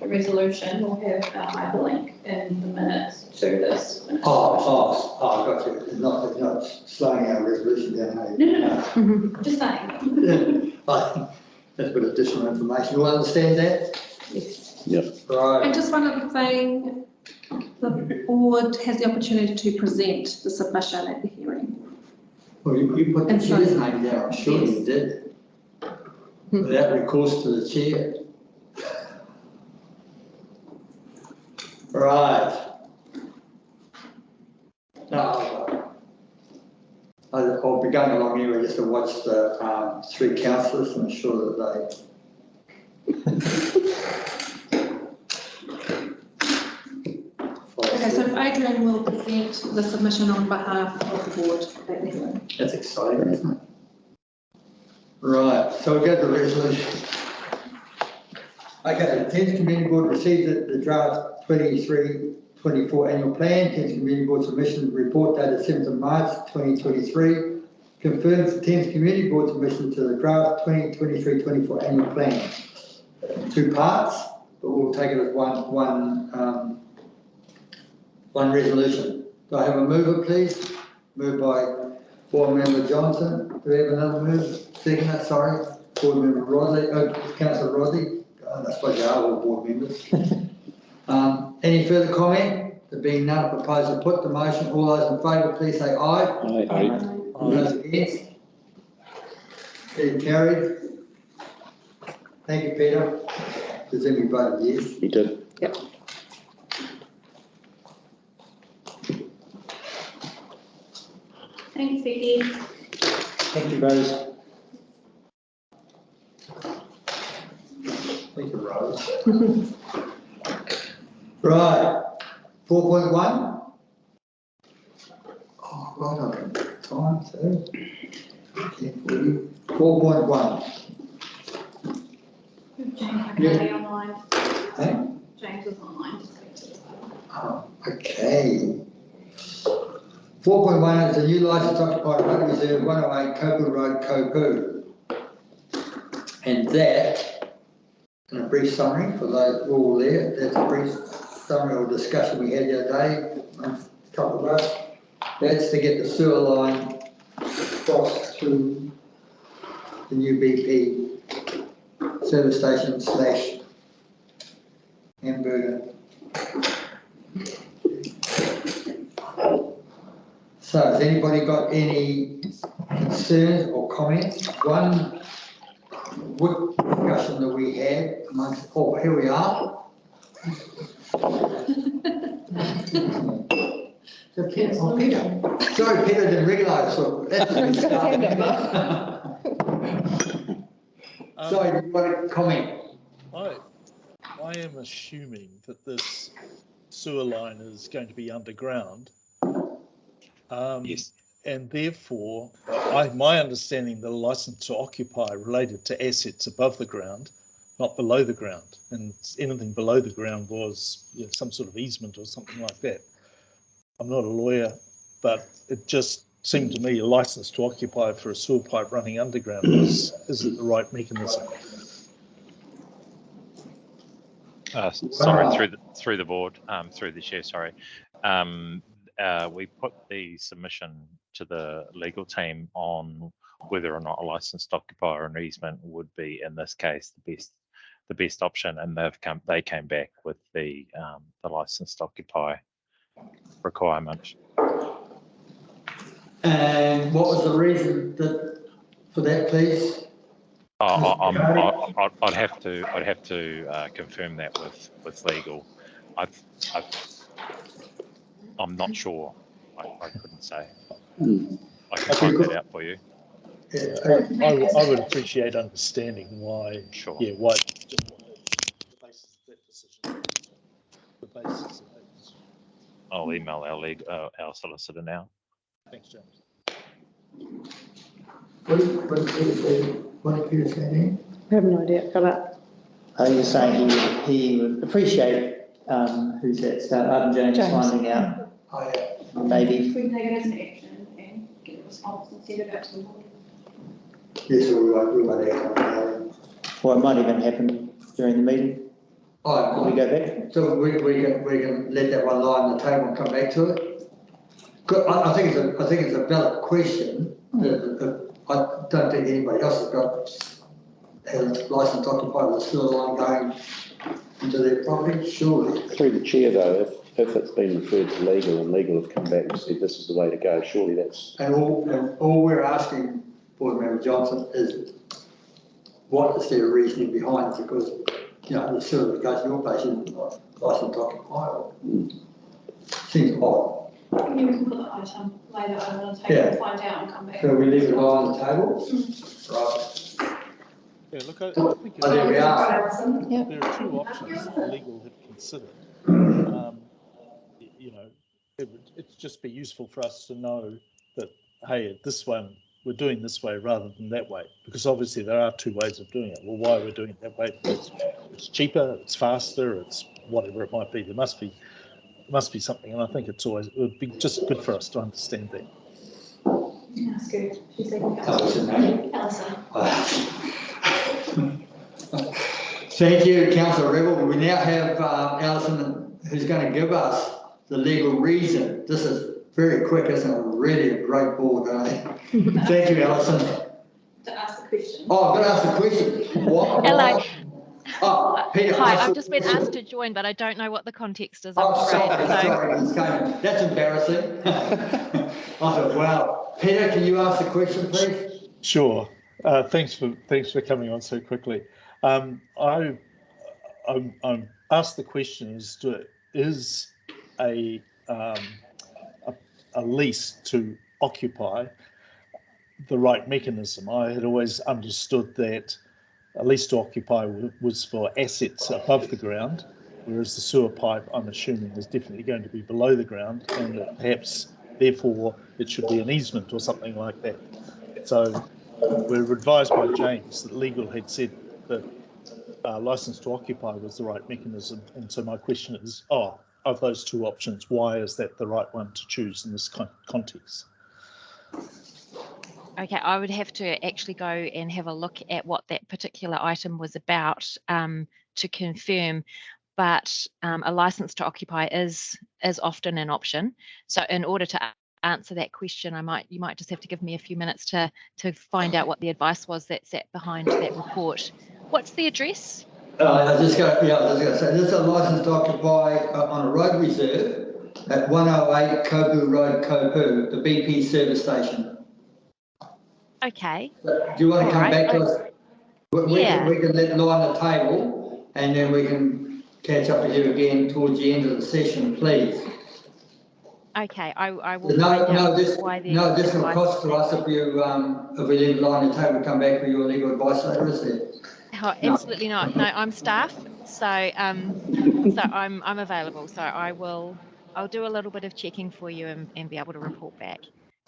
[SPEAKER 7] a resolution, we'll have a hyperlink in the minutes to this.
[SPEAKER 1] Got you. It's not slowing our resolution down.
[SPEAKER 7] No. Just saying.
[SPEAKER 1] I think that's a bit of additional information. You understand that?
[SPEAKER 10] Yes.
[SPEAKER 11] Yep.
[SPEAKER 1] Right.
[SPEAKER 4] And just one other thing, the board has the opportunity to present the submission at the hearing.
[SPEAKER 1] Well, you put the
[SPEAKER 4] And so-
[SPEAKER 1] chair's name down, I'm sure you did. Without recourse to the chair. Right. Now, I'll be going along here just to watch the three councillors and ensure that
[SPEAKER 4] Okay, so Adrian will present the submission on behalf of the board at the hearing.
[SPEAKER 1] That's exciting, isn't it? Right, so we'll go to the resolution. Okay, the Thames Community Board received the draft 23-24 annual plan. Thames Community Board submission report dated 7th of March 2023 confirms the Thames Community Board submission to the draft 2023-24 annual plan. Two parts, but we'll take it as one resolution. Do I have a mover, please? Moved by Board Member Johnson. Do we have another move? Second, sorry. Board Member Rodley, Councillor Rodley. I suppose you are all board members. Any further comment? There being none, propose to put the motion. All those in favour, please say aye.
[SPEAKER 11] Aye.
[SPEAKER 1] All those against? Being carried. Thank you, Peter. Presume you voted yes.
[SPEAKER 5] You did.
[SPEAKER 10] Yep.
[SPEAKER 7] Thanks, Vicky.
[SPEAKER 8] Thank you, Rose.
[SPEAKER 1] Thank you, Rose. Right, 4.1. Oh, right on time, so. 4.1.
[SPEAKER 7] James online.
[SPEAKER 1] Hey?
[SPEAKER 7] James is online.
[SPEAKER 1] Oh, okay. 4.1 is a new licence occupied road reserve 108 Kōpū Road, Kōpū. And that, in a brief summary for those who are all there, that's a brief summary or discussion we had the other day, a couple of us. That's to get the sewer line across to the new BP service station / hamburger. So has anybody got any concerns or comments? One good discussion that we had amongst, oh, here we are. So Peter, oh, Peter. Sorry, Peter, didn't realise. So that's a good start. Sorry, you want to comment?
[SPEAKER 3] I am assuming that this sewer line is going to be underground.
[SPEAKER 5] Yes.
[SPEAKER 3] And therefore, my understanding, the licence to occupy related to assets above the ground, not below the ground. And anything below the ground was some sort of easement or something like that. I'm not a lawyer, but it just seemed to me a licence to occupy for a sewer pipe running underground isn't the right mechanism.
[SPEAKER 12] Sorry, through the board, through the chair, sorry. We put the submission to the legal team on whether or not a licensed occupier or an easement would be, in this case, the best option, and they came back with the licensed occupy requirement.
[SPEAKER 1] And what was the reason for that, please?
[SPEAKER 12] I'd have to confirm that with legal. I'm not sure. I couldn't say. I can find that out for you.
[SPEAKER 3] I would appreciate understanding why.
[SPEAKER 12] Sure.
[SPEAKER 3] Yeah, why the basis of that decision. The basis of that decision.
[SPEAKER 12] I'll email our solicitor now.
[SPEAKER 3] Thanks, James.
[SPEAKER 1] What did Peter say there?
[SPEAKER 10] I have no idea, Philip.
[SPEAKER 8] You're saying he would appreciate who's that start, James finding out.
[SPEAKER 1] Oh, yeah.
[SPEAKER 8] Maybe.
[SPEAKER 7] If we can take it as an action and get a response and send it out to the board.
[SPEAKER 1] Yes, we won't have.
[SPEAKER 8] Or it might even happen during the meeting.
[SPEAKER 1] Oh,
[SPEAKER 8] Can we go back?
[SPEAKER 1] so we can let that one lie on the table and come back to it. I think it's a valid question. I don't think anybody else has got has licensed occupier with a sewer line going into their property? Surely.
[SPEAKER 5] Through the chair though, if it's been referred to legal and legal have come back and said this is the way to go, surely that's.
[SPEAKER 1] And all we're asking, Board Member Johnson, is what is their reasoning behind it? Because, you know, the sewer that goes to your place is not licensed occupier. Seems odd.
[SPEAKER 7] You can put the item later on the table, find out and come back.
[SPEAKER 1] So we leave it on the table? Right.
[SPEAKER 3] Yeah, look, I think
[SPEAKER 1] Oh, there we are.
[SPEAKER 3] there are two options that legal have considered. You know, it's just be useful for us to know that, hey, this one, we're doing this way rather than that way, because obviously there are two ways of doing it. Well, why are we doing it that way? Because it's cheaper, it's faster, it's whatever it might be. There must be something, and I think it would be just good for us to understand that.
[SPEAKER 7] That's good. She's like, Alison.
[SPEAKER 1] Thank you, Councillor Rebel. We now have Alison, who's going to give us the legal reason. This is very quick, isn't it? Really a great board, eh? Thank you, Alison.
[SPEAKER 7] To ask the question.
[SPEAKER 1] Oh, I've got to ask the question. What?
[SPEAKER 6] Hello.
[SPEAKER 1] Oh, Peter.
[SPEAKER 6] Hi, I've just been asked to join, but I don't know what the context is. I'm
[SPEAKER 1] sorry. That's embarrassing. I thought, wow. Peter, can you ask the question, please?
[SPEAKER 3] Sure. Thanks for coming on so quickly. I'm asked the question is a lease to occupy the right mechanism? I had always understood that a lease to occupy was for assets above the ground, whereas the sewer pipe, I'm assuming, is definitely going to be below the ground, and that perhaps therefore it should be an easement or something like that. So we're advised by James that legal had said that license to occupy was the right mechanism, and so my question is, of those two options, why is that the right one to choose in this context?
[SPEAKER 6] Okay, I would have to actually go and have a look at what that particular item was about to confirm, but a license to occupy is often an option. So in order to answer that question, you might just have to give me a few minutes to find out what the advice was that sat behind that report. What's the address?
[SPEAKER 1] I was just going to say, this is a license to occupy on a road reserve at 108 Kōpū Road, Kōpū, the BP service station.
[SPEAKER 6] Okay.
[SPEAKER 1] Do you want to come back to us? We can let it lie on the table, and then we can catch up with you again towards the end of the session, please.
[SPEAKER 6] Okay, I will.
[SPEAKER 1] No additional cost to us if we leave it lie on the table. Come back with your legal advice later, is there?
[SPEAKER 6] Oh, absolutely not. No, I'm staff, so so I'm available. So I'll do a little bit of checking for you and be able to report back.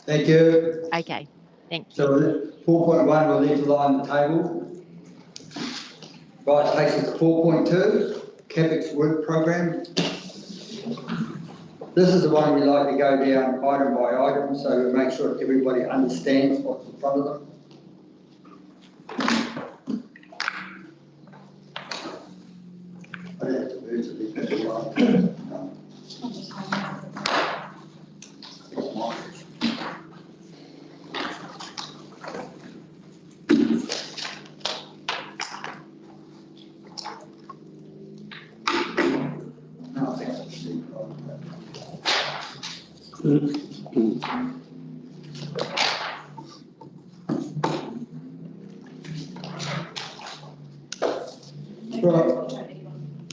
[SPEAKER 1] Thank you.
[SPEAKER 6] Okay, thank you.
[SPEAKER 1] So 4.1 we'll leave it lie on the table. Right, takes us to 4.2, CAPEX work program. This is the one we like to go down item by item, so we make sure everybody understands what's in front of them. I don't have to move to the people line. No, I think I should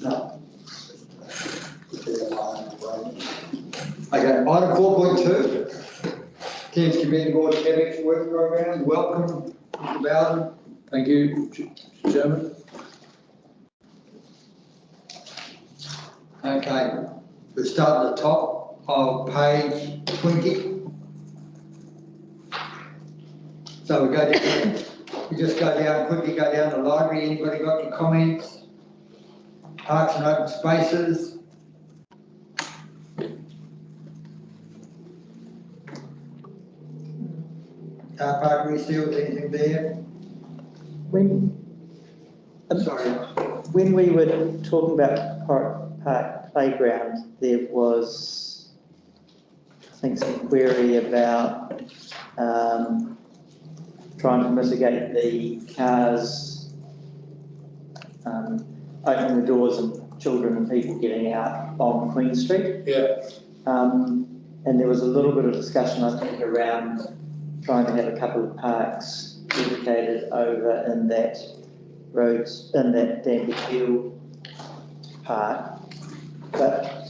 [SPEAKER 1] No. Okay, item 4.2, Thames Community Board CAPEX work program. Welcome, Mr. Bowden.
[SPEAKER 13] Thank you, Chairman.
[SPEAKER 1] Okay, we'll start at the top of page 20. So we go down, we just go down, quickly go down the library. Anybody got any comments? Parks and open spaces. Car park resealed, anything there?
[SPEAKER 8] When we were talking about park playground, there was, I think, some query about trying to mitigate the cars opening the doors and children and people getting out on Queen Street.
[SPEAKER 13] Yeah.
[SPEAKER 8] And there was a little bit of discussion, I think, around trying to have a couple of parks dedicated over in that roads, in that Danby Field park. But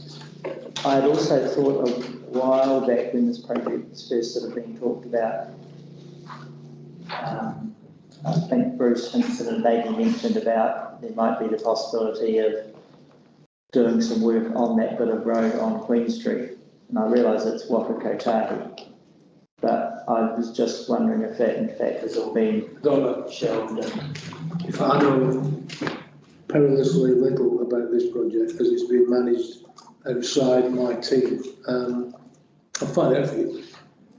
[SPEAKER 8] I had also thought a while back when this project was first sort of being talked about, I think Bruce Hinson and Beatty mentioned about there might be the possibility of doing some work on that bit of road on Queen Street. And I realise it's Waka Kotahi, but I was just wondering if that in fact has all been shelved.
[SPEAKER 13] If I know perilously little about this project because it's been managed outside my team, I'll find out for you.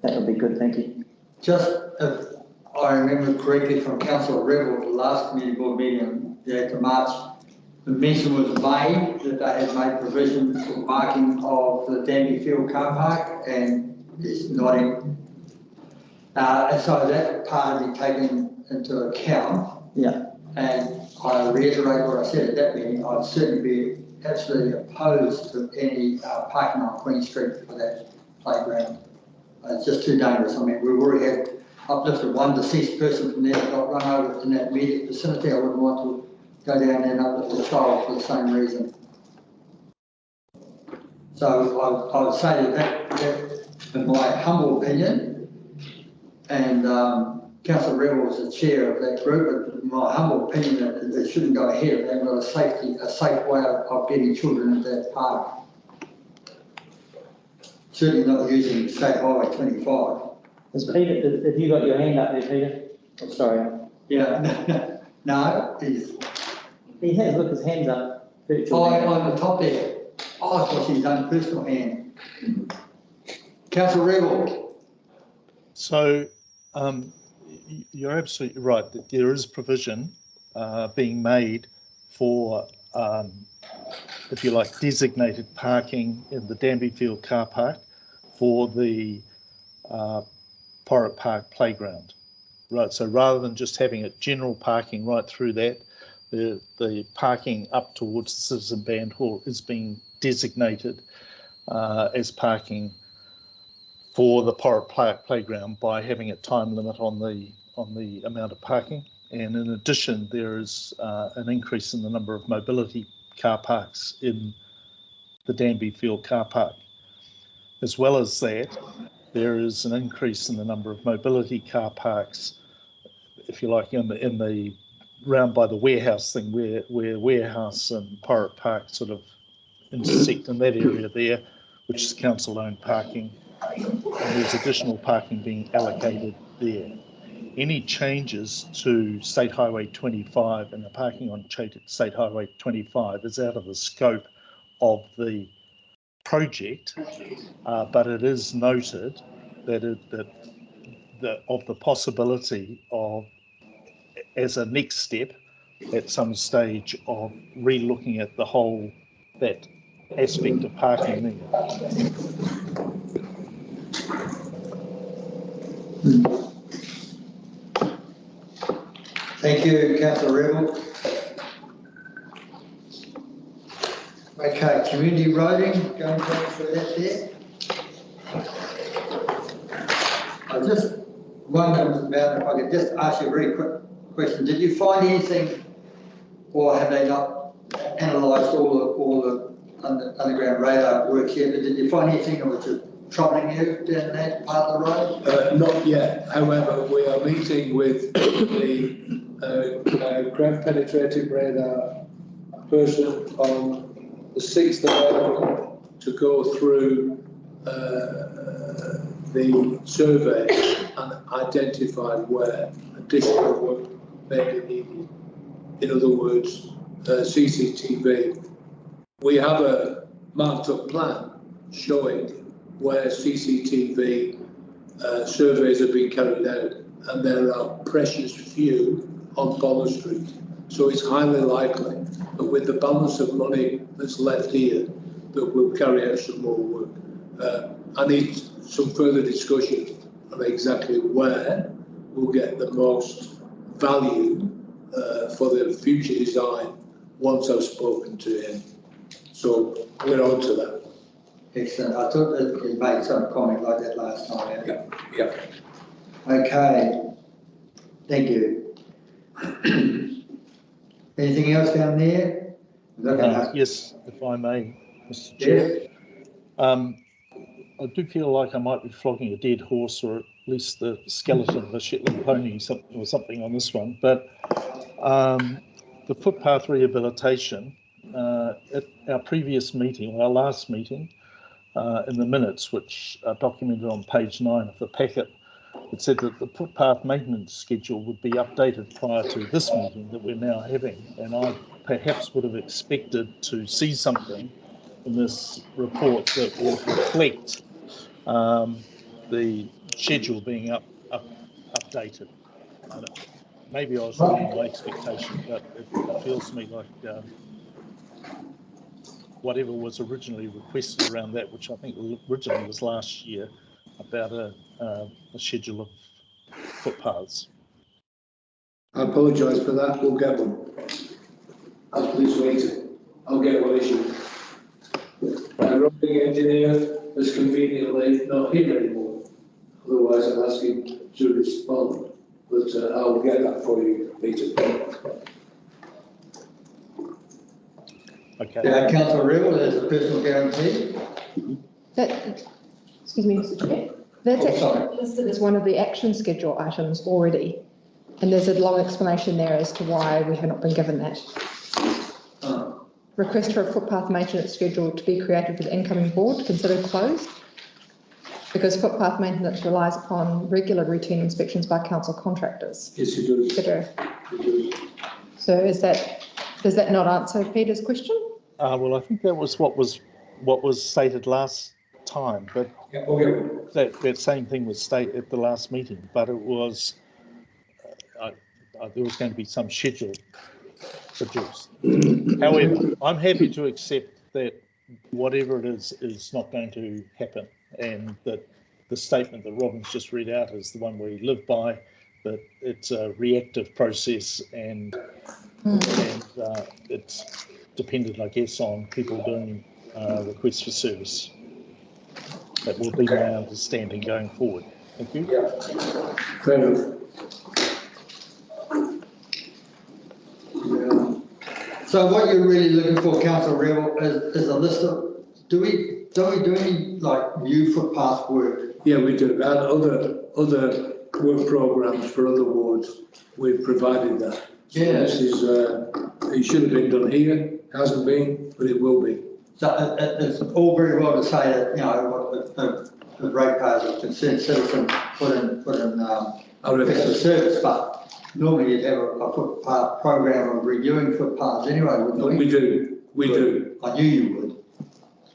[SPEAKER 8] That would be good, thank you.
[SPEAKER 1] Just if I remember correctly from Councillor Rebel, the last community board meeting, the March, the mention was made that they had made provision for parking of the Danby Field car park, and it's nodding. And so that part has been taken into account.
[SPEAKER 8] Yeah.
[SPEAKER 1] And I reiterate what I said at that meeting, I'd certainly be absolutely opposed to any parking on Queen Street for that playground. It's just too dangerous. I mean, we've already had uplifted one deceased person from there that got run over in that immediate vicinity. I wouldn't want to go down there and uplift a child for the same reason. So I would say that in my humble opinion, and Councillor Rebel was the chair of that group, but in my humble opinion that it shouldn't go ahead. They've got a safe way of getting children into that park. Certainly not using State Highway 25.
[SPEAKER 8] Peter, have you got your hand up there, Peter? Oh, sorry.
[SPEAKER 1] Yeah, no,
[SPEAKER 8] he has, look, his hand's up.
[SPEAKER 1] On the top there. Oh, I thought his own personal hand. Councillor Rebel.
[SPEAKER 3] So you're absolutely right that there is provision being made for, if you like, designated parking in the Danby Field car park for the Porritt Park playground. Right, so rather than just having it general parking right through that, the parking up towards the Citizen Band Hall is being designated as parking for the Porritt Park playground by having a time limit on the amount of parking. And in addition, there is an increase in the number of mobility car parks in the Danby Field car park. As well as that, there is an increase in the number of mobility car parks, if you like, in the round by the warehouse thing, where warehouse and Porritt Park sort of intersect in that area there, which is council-owned parking. And there's additional parking being allocated there. Any changes to State Highway 25 and the parking on State Highway 25 is out of the scope of the project, but it is noted that of the possibility of, as a next step, at some stage of re-looking at the whole, that aspect of parking there.
[SPEAKER 1] Thank you, Councillor Rebel. Okay, community roading, going through that there. I just wondered about if I could just ask you a very quick question. Did you find anything, or have they not analysed all the underground radar work yet? But did you find anything that was just troubling you down that part of the road?
[SPEAKER 13] Not yet. However, we are meeting with the ground penetrating radar person on the 6th of April to go through the survey and identify where additional work may be needed. In other words, CCTV. We have a marked up plan showing where CCTV surveys have been carried out, and there are precious few on Bonner Street. So it's highly likely that with the balance of money that's left here, that we'll carry out some more work. I need some further discussion on exactly where we'll get the most value for the future design once I've spoken to him. So we're on to that.
[SPEAKER 1] Excellent. I thought that you made some comment like that last time.
[SPEAKER 13] Yeah.
[SPEAKER 1] Okay. Thank you. Anything else down there?
[SPEAKER 3] Yes, if I may, Mr. Chair. I do feel like I might be flogging a dead horse, or at least the skeleton of a Shetland pony or something on this one. But the footpath rehabilitation, at our previous meeting, or our last meeting, in the minutes, which are documented on page 9 of the packet, it said that the footpath maintenance schedule would be updated prior to this meeting that we're now having. And I perhaps would have expected to see something in this report that would reflect the schedule being updated. Maybe I was wrong in my expectation, but it feels to me like whatever was originally requested around that, which I think originally was last year, about a schedule of footpaths.
[SPEAKER 13] I apologise for that. We'll get one. As please waiting. I'll get one issued. The roading engineer is conveniently not here anymore. Otherwise, I'm asking to respond. But I'll get that for you, Peter.
[SPEAKER 3] Okay.
[SPEAKER 1] Councillor Riddle, there's a personal guarantee.
[SPEAKER 2] Excuse me, Mr. Chair. That's actually listed as one of the action schedule items already. And there's a long explanation there as to why we have not been given that. Request for a footpath maintenance schedule to be created for the incoming board considered closed, because footpath maintenance relies upon regular routine inspections by council contractors.
[SPEAKER 13] Yes, you do.
[SPEAKER 2] So does that not answer Peter's question?
[SPEAKER 3] Well, I think that was what was stated last time, but
[SPEAKER 13] yeah, okay.
[SPEAKER 3] that same thing was stated at the last meeting, but it was there was going to be some schedule produced. However, I'm happy to accept that whatever it is not going to happen, and that the statement that Robin's just read out is the one we live by, that it's a reactive process and it's dependent, I guess, on people doing requests for service. That will be my understanding going forward. Thank you.
[SPEAKER 13] Yeah, fair enough.
[SPEAKER 1] So what you're really looking for, Councillor Rebel, is a list of, don't we do any like new footpath work?
[SPEAKER 13] Yeah, we do. And other work programmes for other wards, we've provided that. So
[SPEAKER 1] yeah.
[SPEAKER 13] This is, it should have been done here, hasn't been, but it will be.
[SPEAKER 1] So it's all very well to say that, you know, the ratepayers or concerned citizen put in a service, but normally you'd have a footpath program of reviewing footpaths anyway, wouldn't we?
[SPEAKER 13] We do.
[SPEAKER 1] I knew you would.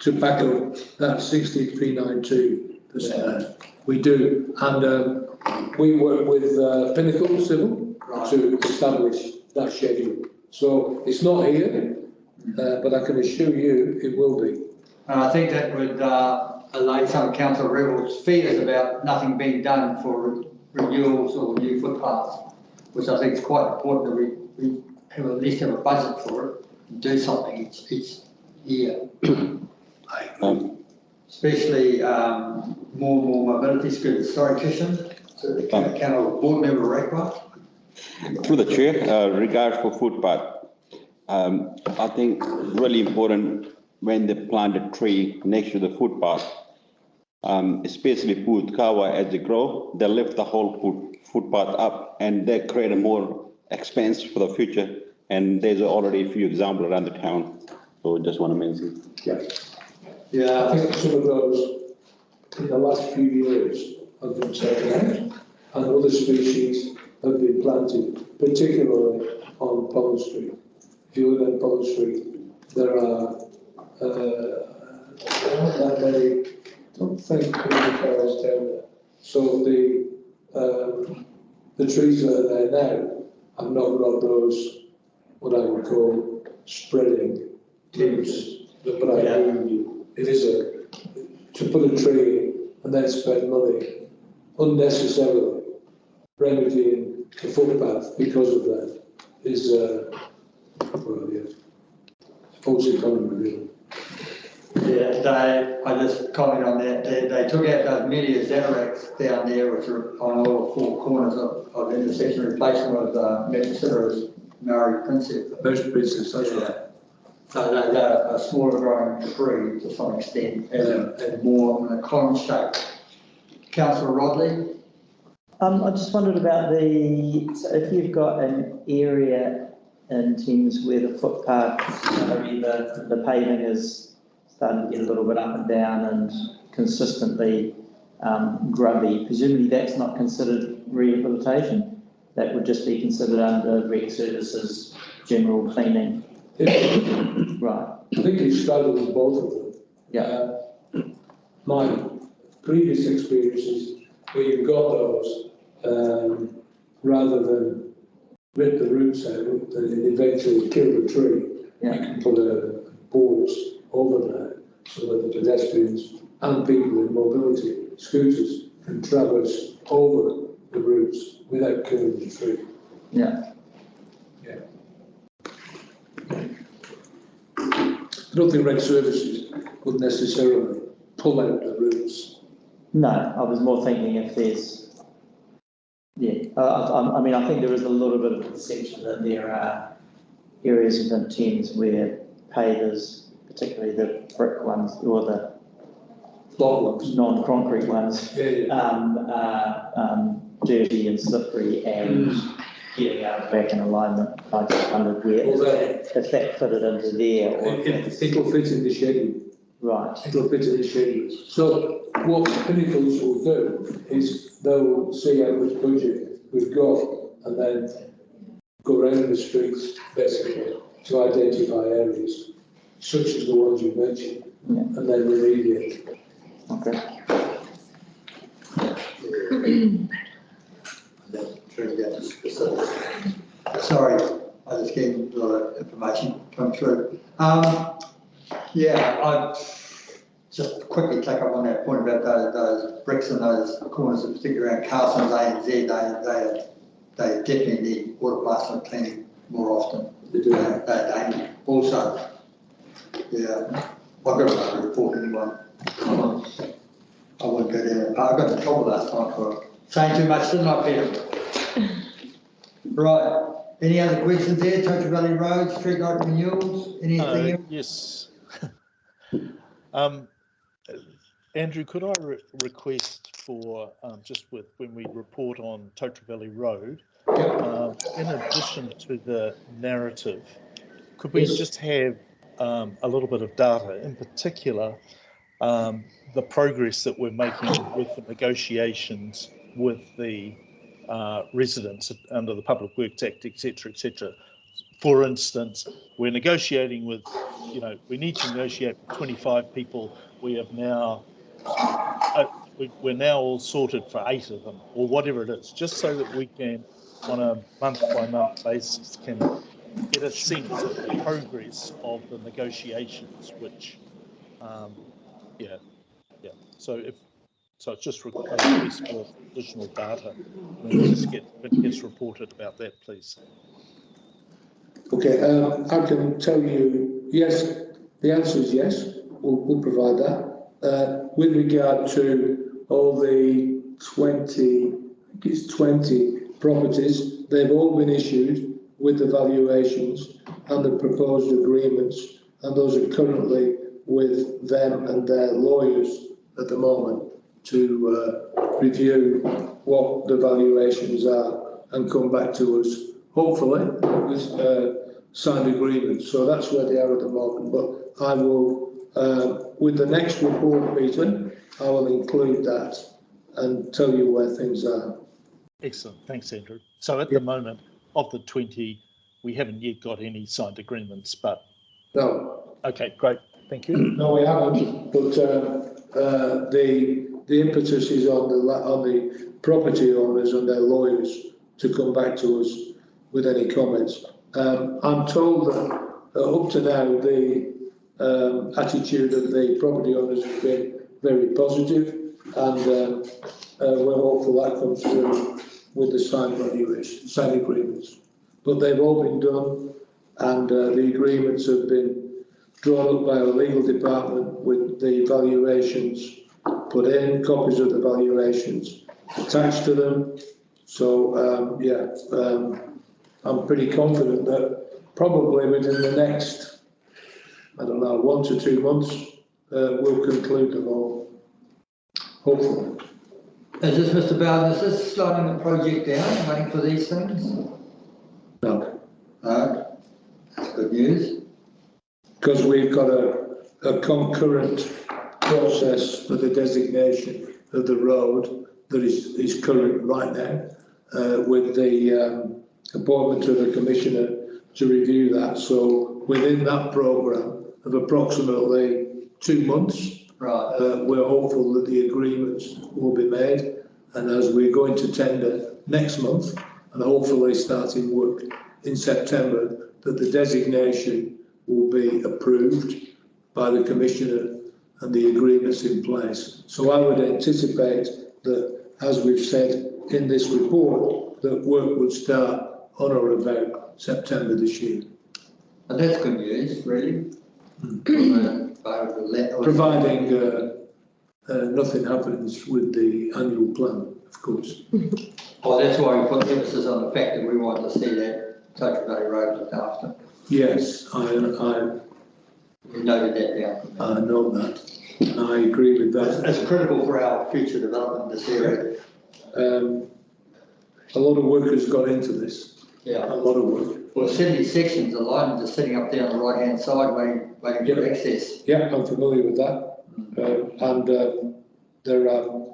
[SPEAKER 13] To back up that 6392%, we do. And we work with Pinnacle Civil to establish that schedule. So it's not here, but I can assure you it will be.
[SPEAKER 1] And I think that would allay some of Councillor Rebel's fears about nothing being done for renewals or new footpaths, which I think is quite important that we have at least have a budget for it and do something each year. Especially more and more mobility scooters. Sorry, Christian. So can a board member require?
[SPEAKER 11] Through the chair, regards for footpath, I think really important when they plant a tree next to the footpath, especially with kawa as they grow, they lift the whole footpath up and they create a more expense for the future. And there's already a few examples around the town. So just want to mention.
[SPEAKER 13] Yeah, I think some of those in the last few years have been taken out and other species have been planted, particularly on Pond Street. If you look at Pond Street, there are not that many, I don't think many cars down there. So the trees that are there now have not got those, what I would call spreading tips. But I agree with you. It is to put a tree in and then spend money unnecessarily remedying the footpath because of that is, well, yeah. false economy, really.
[SPEAKER 1] Yeah, I just comment on that, they took out those media Xerats down there, which are on all four corners of intersection, replacement of Metro Maori Princess.
[SPEAKER 13] Most Princess, that's right.
[SPEAKER 1] So they're a smaller growing tree to some extent, and more in a column shape. Councillor Rodley?
[SPEAKER 8] I just wondered about so if you've got an area in Thames where the footpath, either the paving is starting to get a little bit up and down and consistently grubby, presumably that's not considered rehabilitation? That would just be considered under rec services, general cleaning? Right.
[SPEAKER 13] I think it struggled with both of them.
[SPEAKER 8] Yeah.
[SPEAKER 13] My previous experiences where you've got those, rather than rip the roots out and eventually kill the tree, you can put boards over there so that the pedestrians and people in mobility scooters can traverse over the roots without killing the tree.
[SPEAKER 8] Yeah.
[SPEAKER 13] Yeah. I don't think rec services would necessarily pull out the roots.
[SPEAKER 8] No, I was more thinking if there's, I mean, I think there is a little bit of a perception that there are areas within Thames where pavers, particularly the brick ones or the non-concrete ones, are dirty and slippery and getting out back in alignment. I just wondered if that fitted into there. Or
[SPEAKER 13] it'll fit in the schedule.
[SPEAKER 8] Right.
[SPEAKER 13] It'll fit in the schedule. So what Pinnacles will do is they'll see how much budget we've got and then go around the streets basically to identify areas such as the ones you mentioned and then remediate.
[SPEAKER 8] Okay.
[SPEAKER 1] Sorry, I just getting a lot of information come through. I just quickly take up on that point about those bricks and those corners, particularly around Carson's ANZ. They definitely need water placement cleaning more often. They do. They also, I've got another report anyway. I won't go down that part. I got in trouble last time for saying too much, didn't I, Peter? Right. Any other questions there? Total Valley Road, street light renewals, anything else?
[SPEAKER 3] Yes. Andrew, could I request for just when we report on Total Valley Road, in addition to the narrative, could we just have a little bit of data, in particular, the progress that we're making with the negotiations with the residents under the Public Works Act, etc., etc. For instance, we're negotiating with, we need to negotiate with 25 people. We have now, we're now all sorted for 8 of them, or whatever it is, just so that we can, on a month-by-month basis, can get a sense of the progress of the negotiations, which, So it's just request for additional data when it gets reported about that, please.
[SPEAKER 13] Okay, I can tell you, yes, the answer is yes, we'll provide that. With regard to all the 20 properties, they've all been issued with the valuations and the proposed agreements, and those are currently with them and their lawyers at the moment to review what the valuations are and come back to us, hopefully, with signed agreements. So that's where they are at the moment. But I will, with the next report meeting, I will include that and tell you where things are.
[SPEAKER 3] Excellent. Thanks, Andrew. So at the moment, of the 20, we haven't yet got any signed agreements, but...
[SPEAKER 13] No.
[SPEAKER 3] Okay, great. Thank you.
[SPEAKER 13] No, we haven't, but the impetus is on the property owners and their lawyers to come back to us with any comments. I'm told that up to now the attitude of the property owners has been very positive, and we're hopeful that comes through with the signed agreements. But they've all been done, and the agreements have been drawn up by our legal department with the valuations put in, copies of the valuations attached to them. So, I'm pretty confident that probably within the next, I don't know, 1 to 2 months, we'll conclude them all, hopefully.
[SPEAKER 1] Is this, Mr. Bowden, is this slowing the project down, waiting for these things?
[SPEAKER 13] No,
[SPEAKER 1] No, that's good news.
[SPEAKER 13] because we've got a concurrent process for the designation of the road that is current right now, with the appointment of a commissioner to review that. So within that programme of approximately 2 months,
[SPEAKER 1] right,
[SPEAKER 13] we're hopeful that the agreements will be made. And as we're going to tender next month and hopefully starting work in September, that the designation will be approved by the commissioner and the agreements in place. So I would anticipate that, as we've said in this report, that work would start on or about September this year.
[SPEAKER 1] And that's good news, really.
[SPEAKER 13] Providing nothing happens with the annual plan, of course.
[SPEAKER 1] Well, that's why we put emphasis on the fact that we want to see that Touch Bay Road looked after.
[SPEAKER 13] Yes, I
[SPEAKER 1] You noted that down.
[SPEAKER 13] I know that. I agree with that.
[SPEAKER 1] It's critical for our future development in this area.
[SPEAKER 13] A lot of work has gone into this.
[SPEAKER 1] Yeah.
[SPEAKER 13] A lot of work.
[SPEAKER 1] Well, 70 sections of line just sitting up there on the right-hand side waiting for access.
[SPEAKER 13] Yeah, I'm familiar with that. There are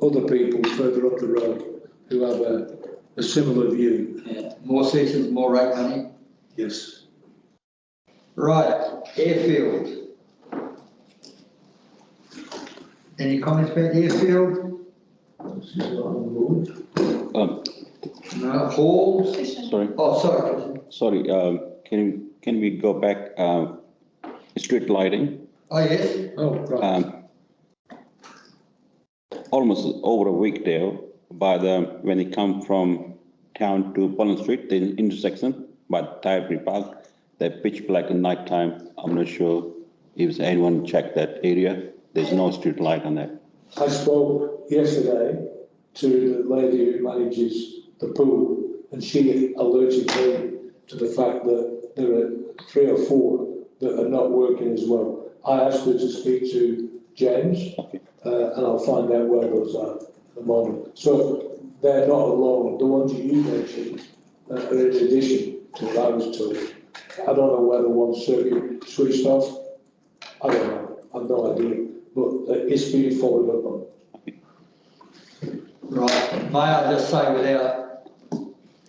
[SPEAKER 13] other people further up the road who have a similar view.
[SPEAKER 1] Yeah. More sections, more rate money.
[SPEAKER 13] Yes.
[SPEAKER 1] Right, airfield. Any comments about the airfield? No, halls?
[SPEAKER 11] Sorry.
[SPEAKER 1] Oh, sorry.
[SPEAKER 11] Sorry, can we go back, street lighting?
[SPEAKER 1] Oh, yes.
[SPEAKER 13] Oh, right.
[SPEAKER 11] Almost over a week there, when you come from town to Pollen Street, the intersection by Tyre Park, they're pitch black at night time. I'm not sure if anyone checked that area. There's no street light on that.
[SPEAKER 13] I spoke yesterday to the lady who manages the pool, and she alerted me to the fact that there are 3 or 4 that are not working as well. I asked her to speak to James, and I'll find out where those are at the moment. So they're not alone. The ones that you mentioned are in addition to those 2. I don't know whether one circuit switched off. I don't know. I've no idea. But it's being followed up on.
[SPEAKER 1] Right. May I just say, without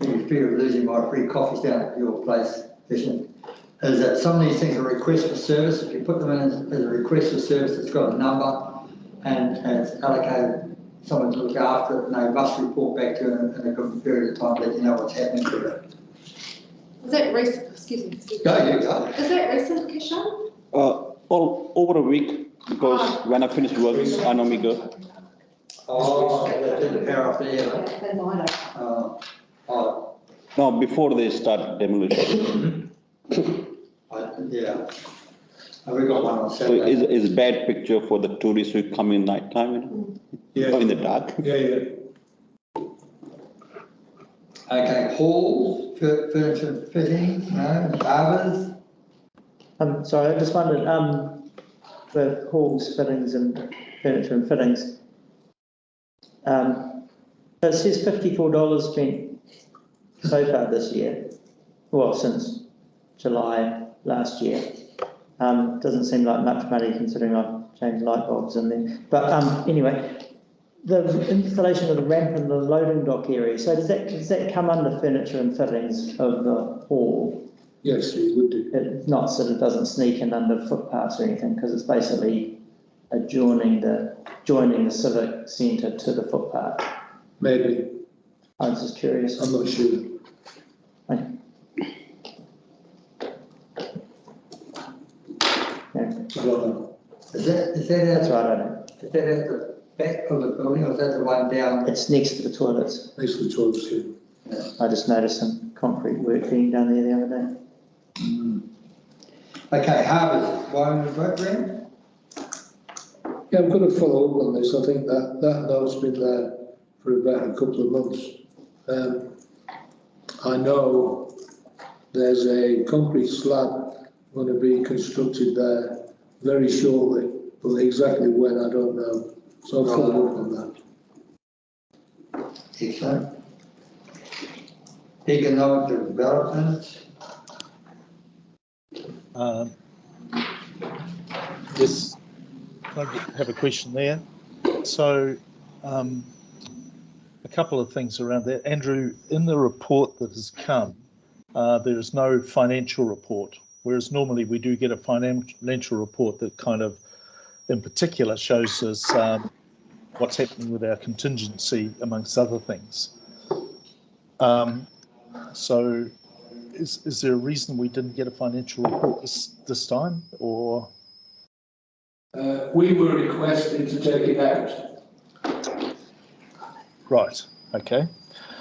[SPEAKER 1] any fear of losing my free coffees down at your place, is that some of these things are requests for service. If you put them in as a request for service, it's got a number and it's allocated someone to look after it, and they must report back to you in a good period of time to let you know what's happening to it.
[SPEAKER 4] Is that recent? Excuse me.
[SPEAKER 1] Go, you go.
[SPEAKER 4] Is that recent, Kishan?
[SPEAKER 11] All over a week, because when I finish work, I normally go.
[SPEAKER 1] Oh, that's in the power of the air.
[SPEAKER 11] No, before they start demolition.
[SPEAKER 1] Yeah. We got one on
[SPEAKER 11] So
[SPEAKER 1] Saturday.
[SPEAKER 11] it's a bad picture for the tourists who come in night time, you know?
[SPEAKER 13] Yeah.
[SPEAKER 11] Or in the dark.
[SPEAKER 13] Yeah.
[SPEAKER 1] Okay, halls, furniture fittings, no, barbers.
[SPEAKER 8] Sorry, I just wondered, the halls, fittings and furniture and fittings. It says $54 spent so far this year, well, since July last year. Doesn't seem like much money considering I've changed light bulbs in there. But anyway, the installation of the ramp in the loading dock area, so does that come under furniture and fittings of the hall?
[SPEAKER 13] Yes, it would do.
[SPEAKER 8] It's not sort of doesn't sneak in under footpaths or anything, because it's basically joining the civic centre to the footpath.
[SPEAKER 13] Maybe.
[SPEAKER 8] I was just curious.
[SPEAKER 13] I'm not sure.
[SPEAKER 8] Okay. Yeah.
[SPEAKER 13] I don't know.
[SPEAKER 1] Is that
[SPEAKER 8] That's right, I know.
[SPEAKER 1] Is that at the back of the building, or is that the one down?
[SPEAKER 8] It's next to the toilets.
[SPEAKER 13] Next to the toilets here.
[SPEAKER 8] I just noticed some concrete work being done there the other day.
[SPEAKER 1] Okay, Harbours, one vote, Brandon?
[SPEAKER 13] Yeah, I'm going to follow up on this. I think that note's been there for about a couple of months. I know there's a concrete slab going to be constructed there very shortly, but exactly when, I don't know. So I'll follow up on that.
[SPEAKER 1] Excellent. Economic development.
[SPEAKER 3] Yes, I have a question there. So, a couple of things around that. Andrew, in the report that has come, there is no financial report, whereas normally we do get a financial report that kind of, in particular, shows us what's happening with our contingency, amongst other things. So, is there a reason we didn't get a financial report this time, or?
[SPEAKER 13] We were requested to take it out.
[SPEAKER 3] Right, okay.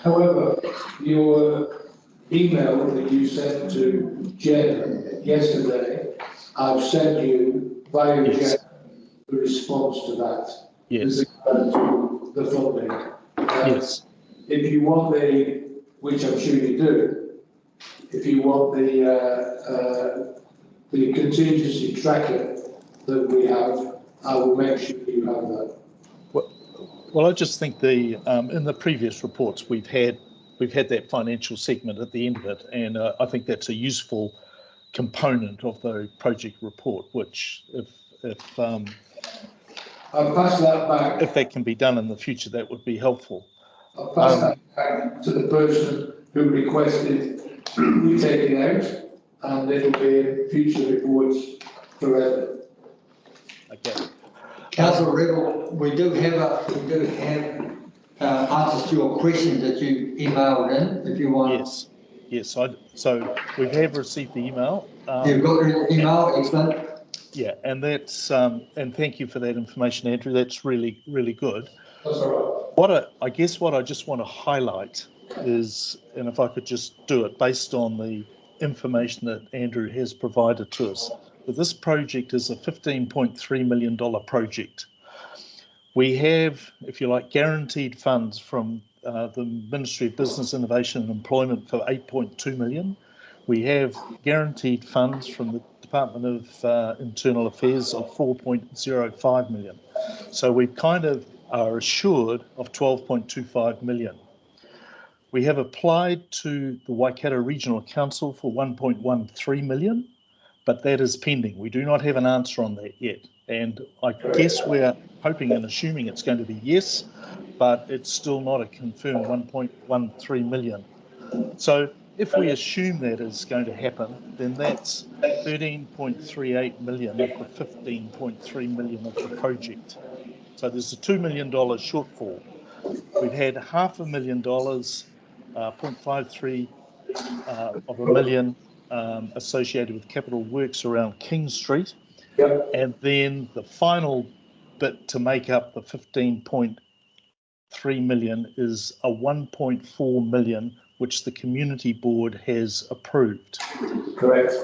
[SPEAKER 13] However, your email that you sent to Jen yesterday, I've sent you via
[SPEAKER 3] Yes.
[SPEAKER 13] Jen the response to that.
[SPEAKER 3] Yes.
[SPEAKER 13] To the funding.
[SPEAKER 3] Yes.
[SPEAKER 13] If you want which I'm sure you do, if you want the contingency tracker that we have, I will make sure you have that.
[SPEAKER 3] Well, I just think in the previous reports we've had that financial segment at the end of it, and I think that's a useful component of the project report. Which,
[SPEAKER 13] I'll pass that back.
[SPEAKER 3] If that can be done in the future, that would be helpful.
[SPEAKER 13] I'll pass that back to the person who requested we take it out, and it'll be in future reports forever.
[SPEAKER 3] Okay.
[SPEAKER 1] Councillor Rebel, we do have answers to your questions that you emailed in, if you want.
[SPEAKER 3] Yes. So we have received the email.
[SPEAKER 1] You've got the email, excellent.
[SPEAKER 3] Yeah, and that's and thank you for that information, Andrew. That's really, really good.
[SPEAKER 13] That's all right.
[SPEAKER 3] I guess what I just want to highlight is, and if I could just do it based on the information that Andrew has provided to us, that this project is a $15.3 million project. We have, if you like, guaranteed funds from the Ministry of Business, Innovation and Employment for $8.2 million. We have guaranteed funds from the Department of Internal Affairs of $4.05 million. So we kind of are assured of $12.25 million. We have applied to the Waikato Regional Council for $1.13 million, but that is pending. We do not have an answer on that yet. And I guess we're hoping and assuming it's going to be yes, but it's still not a confirmed 1.13 million. So if we assume that is going to happen, then that's 13.38 million of the 15.3 million of the project. So there's a $2 million shortfall. We've had $500,000, 0.53 of a million associated with capital works around King Street.
[SPEAKER 13] Yep.
[SPEAKER 3] And then the final bit to make up the 15.3 million is a 1.4 million, which the community board has approved.
[SPEAKER 13] Correct.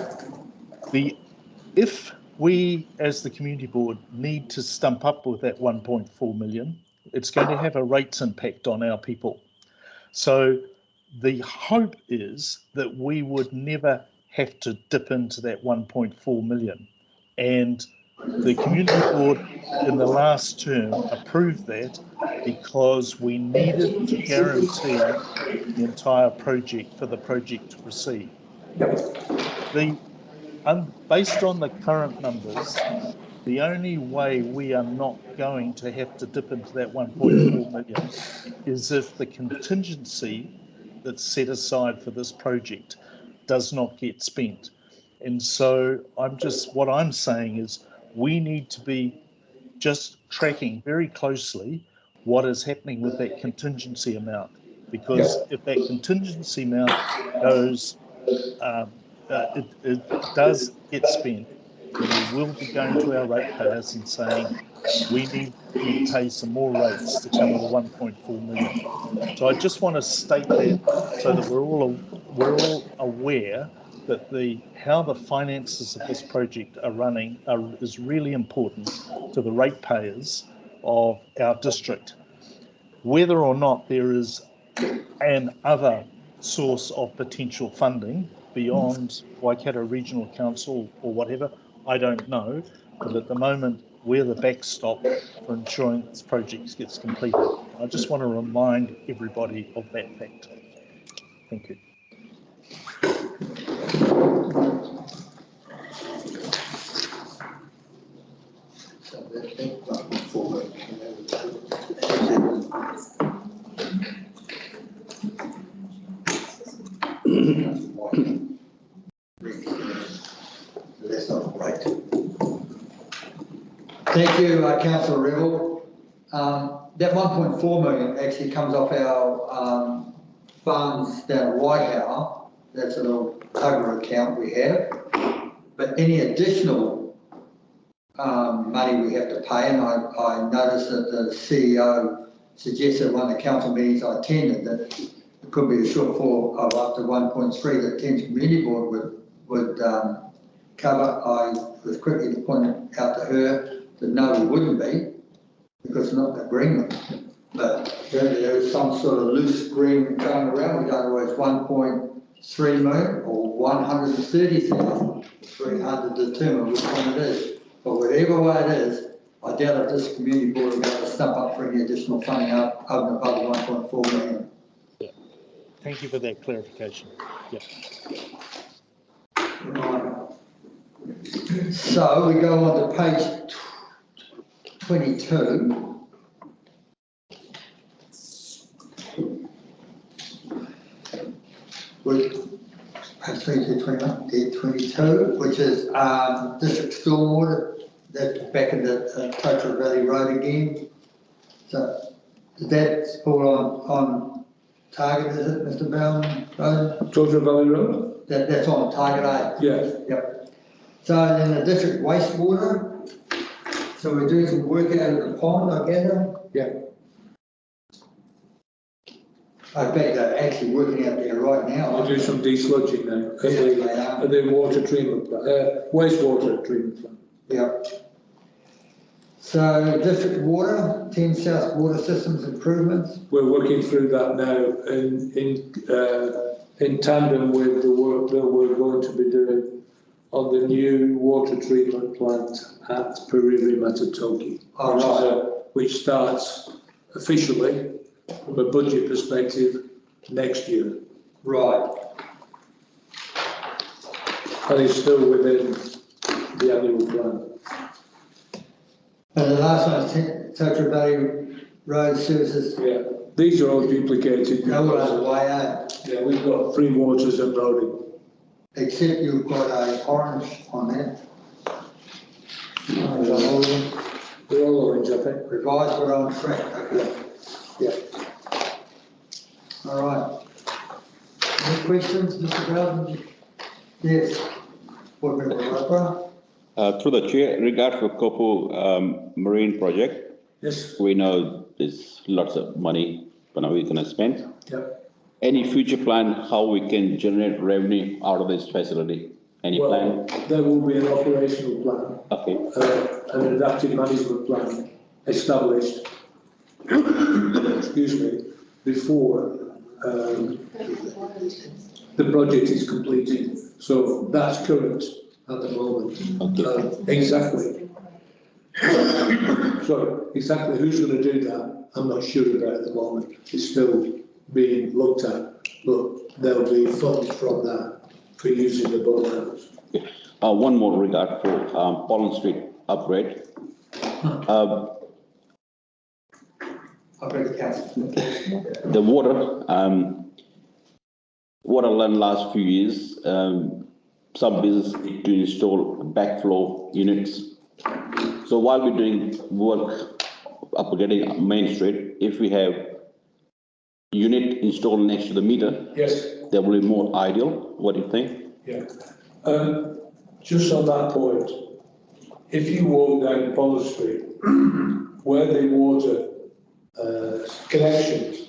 [SPEAKER 3] If we, as the community board, need to stump up with that 1.4 million, it's going to have a rates impact on our people. So the hope is that we would never have to dip into that 1.4 million. And the community board in the last term approved that because we needed to guarantee the entire project for the project to proceed. Based on the current numbers, the only way we are not going to have to dip into that 1.4 million is if the contingency that's set aside for this project does not get spent. And so what I'm saying is we need to be just tracking very closely what is happening with that contingency amount, because if that contingency amount goes, it does get spent, then we will be going to our ratepayers and saying we need you to pay some more rates to cover the 1.4 million. So I just want to state that so that we're all aware that how the finances of this project are running is really important to the ratepayers of our district. Whether or not there is an other source of potential funding beyond Waikato Regional Council or whatever, I don't know, but at the moment we're the backstop for ensuring this project gets completed. I just want to remind everybody of that fact. Thank you.
[SPEAKER 1] That's not right. Thank you, Councillor Revell. That 1.4 million actually comes off our funds down at Waikato. That's a little cover account we have. But any additional money we have to pay, and I noticed that the CEO suggested at one of the council meetings I attended that it could be a shortfall of up to 1.3 that Thames Community Board would cover. I was quickly to point out to her that no, we wouldn't be, because it's not an agreement. But apparently there is some sort of loose agreement going around. We don't know whether it's 1.3 million or 130,000. It's very hard to determine which one it is. But whatever way it is, I doubt if this community board will be able to stump up for any additional funding up over and above the 1.4 million.
[SPEAKER 3] Yeah. Thank you for that clarification. Yeah.
[SPEAKER 1] Right. So we go on to page 22. Page 22, which is district stormwater. That's back in the Totara Valley Road again. So that's all on target, is it, Mr. Bowden?
[SPEAKER 13] Totara Valley Road?
[SPEAKER 1] That's on target, eh?
[SPEAKER 13] Yes.
[SPEAKER 1] Yep. So then the district wastewater. So we're doing some work out of the pond, I gather?
[SPEAKER 13] Yeah.
[SPEAKER 1] I bet they're actually working out there right now.
[SPEAKER 13] They do some desludging now at the water treatment plant, wastewater treatment plant.
[SPEAKER 1] Yeah. So district water, Thames South water systems improvements.
[SPEAKER 13] We're working through that now in tandem with the work that we're going to be doing on the new water treatment plant at Pariri Matatoki, which starts officially from a budget perspective next year.
[SPEAKER 1] Right.
[SPEAKER 13] And it's still within the annual plan.
[SPEAKER 1] And the last one is Totara Valley Road Services.
[SPEAKER 13] Yeah, these are all duplicated.
[SPEAKER 1] No other way out.
[SPEAKER 13] Yeah, we've got three waters and roading.
[SPEAKER 1] Except you've got a orange on there.
[SPEAKER 13] They're all orange, I think.
[SPEAKER 1] Revised, we're on track. Okay.
[SPEAKER 13] Yeah.
[SPEAKER 1] All right. Any questions, Mr. Bowden? Yes. Board Member Roper.
[SPEAKER 11] Through the chair, regard for Kōpū marine project.
[SPEAKER 13] Yes.
[SPEAKER 11] We know there's lots of money we're going to spend.
[SPEAKER 13] Yep.
[SPEAKER 11] Any future plan how we can generate revenue out of this facility? Any plan?
[SPEAKER 13] There will be an operational plan.
[SPEAKER 11] Okay.
[SPEAKER 13] An adaptive management plan established. Excuse me, before the project is completed. So that's current at the moment.
[SPEAKER 11] Okay.
[SPEAKER 13] Exactly. Sorry, exactly who's going to do that, I'm not sure about at the moment. It's still being looked at, but there'll be funds from that for using the boathouse.
[SPEAKER 11] Okay. One more regard for Pollen Street upgrade. The water, what I learned last few years, some business need to install backflow units. So while we're doing work upgrading Main Street, if we have unit installed next to the meter,
[SPEAKER 13] yes,
[SPEAKER 11] that will be more ideal. What do you think?
[SPEAKER 13] Yeah. Just on that point, if you walk down Pollen Street, where the water connections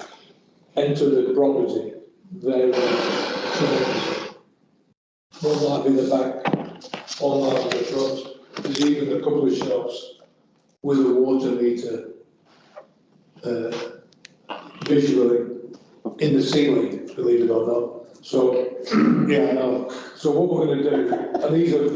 [SPEAKER 13] enter the property, there what might be the back or might be the front. There's even a couple of shops with a water meter visually in the ceiling, believe it or not. So, yeah, I know. So what we're going to do, and these have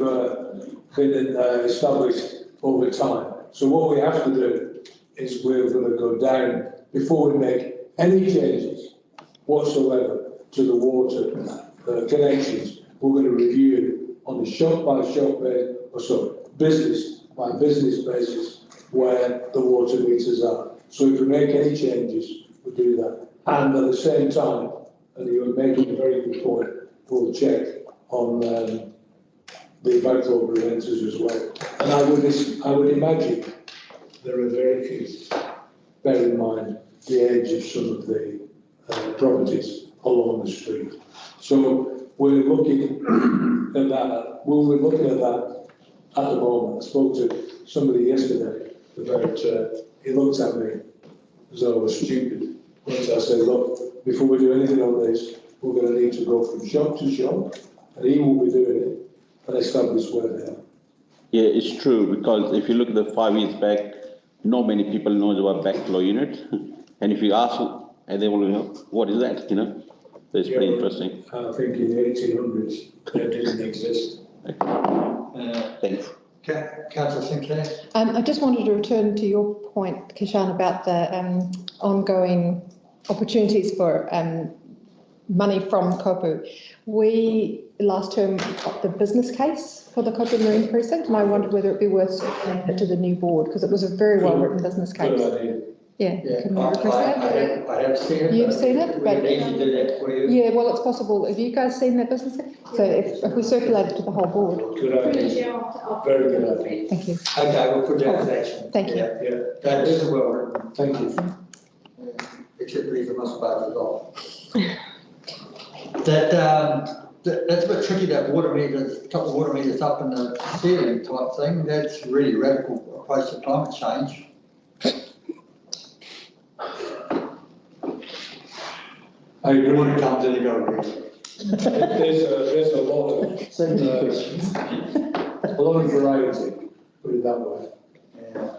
[SPEAKER 13] been established over time. So what we have to do is we're going to go down before we make any changes whatsoever to the water connections. We're going to review on a shop by shop basis, or sorry, business by business basis where the water meters are. So if we make any changes, we do that. And at the same time, and you were making a very good point, we'll check on the backflow preventers as well. And I would imagine there are very few. Bear in mind the age of some of the properties along the street. So we're looking at that. We're looking at that at the moment. I spoke to somebody yesterday about, he looked at me as though I was stupid. But I said, look, before we do anything on this, we're going to need to go from shop to shop, and he will be doing it and establish where they are.
[SPEAKER 11] Yeah, it's true, because if you look at the 5 years back, not many people know about backflow unit. And if you ask them, and they will know, what is that, you know? So it's pretty interesting.
[SPEAKER 13] I think in the 1800s, that didn't exist.
[SPEAKER 11] Thanks.
[SPEAKER 1] Councillor Sinclair?
[SPEAKER 2] I just wanted to return to your point, Kishan, about the ongoing opportunities for money from Kōpū. We last term got the business case for the Kōpū Marine Precinct, and I wondered whether it'd be worth sending it to the new board, because it was a very well written business case.
[SPEAKER 13] Good idea.
[SPEAKER 2] Yeah, can we request that?
[SPEAKER 1] I have seen it.
[SPEAKER 2] You've seen it,
[SPEAKER 1] We
[SPEAKER 2] but
[SPEAKER 1] need to do that for you.
[SPEAKER 2] yeah, well, it's possible. Have you guys seen that business case? So if we circulate it to the whole board.
[SPEAKER 13] Good idea. Very good idea.
[SPEAKER 2] Thank you.
[SPEAKER 1] Okay, we'll put that to action.
[SPEAKER 2] Thank you.
[SPEAKER 13] Yeah,
[SPEAKER 1] That is well written.
[SPEAKER 13] thank you.
[SPEAKER 1] Except these are must buy as well. That's a bit tricky, that water meters, couple of water meters up in the ceiling type thing. That's really radical approach to climate change.
[SPEAKER 13] I agree.
[SPEAKER 1] When it comes in, go again.
[SPEAKER 13] There's a lot of
[SPEAKER 8] So many questions.
[SPEAKER 13] a lot of variety, put it that way.
[SPEAKER 1] Yeah.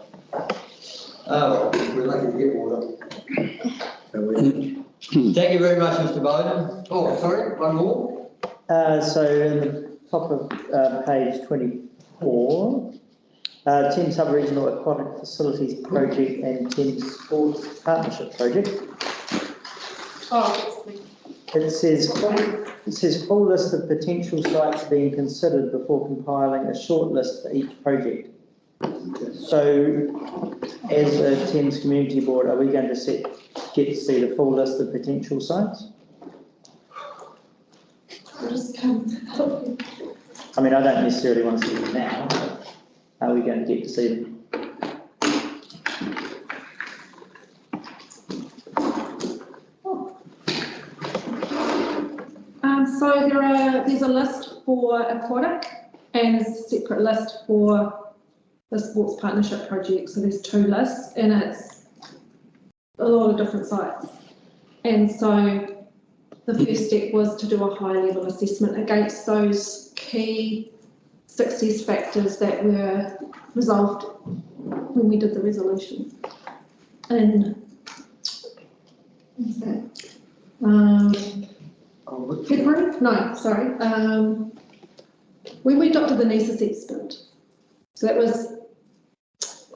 [SPEAKER 1] Oh, well, we're lucky to get water. Thank you very much, Mr. Bowden. Oh, sorry, one more.
[SPEAKER 8] So in the top of page 24, Thames Sub-Regional Aquatic Facilities Project and Thames Sports Partnership Project.
[SPEAKER 4] Oh,
[SPEAKER 8] It says full list of potential sites being considered before compiling a short list for each project. So as a Thames Community Board, are we going to get to see the full list of potential sites? I mean, I don't necessarily want to see them now, but are we going to get to see them?
[SPEAKER 4] So there's a list for aquatic and a separate list for the sports partnership project. So there's two lists, and it's a lot of different sites. And so the first step was to do a high level assessment against those key success factors that were resolved when we did the resolution. And February? No, sorry. When we adopted the NISA assessment, so that was,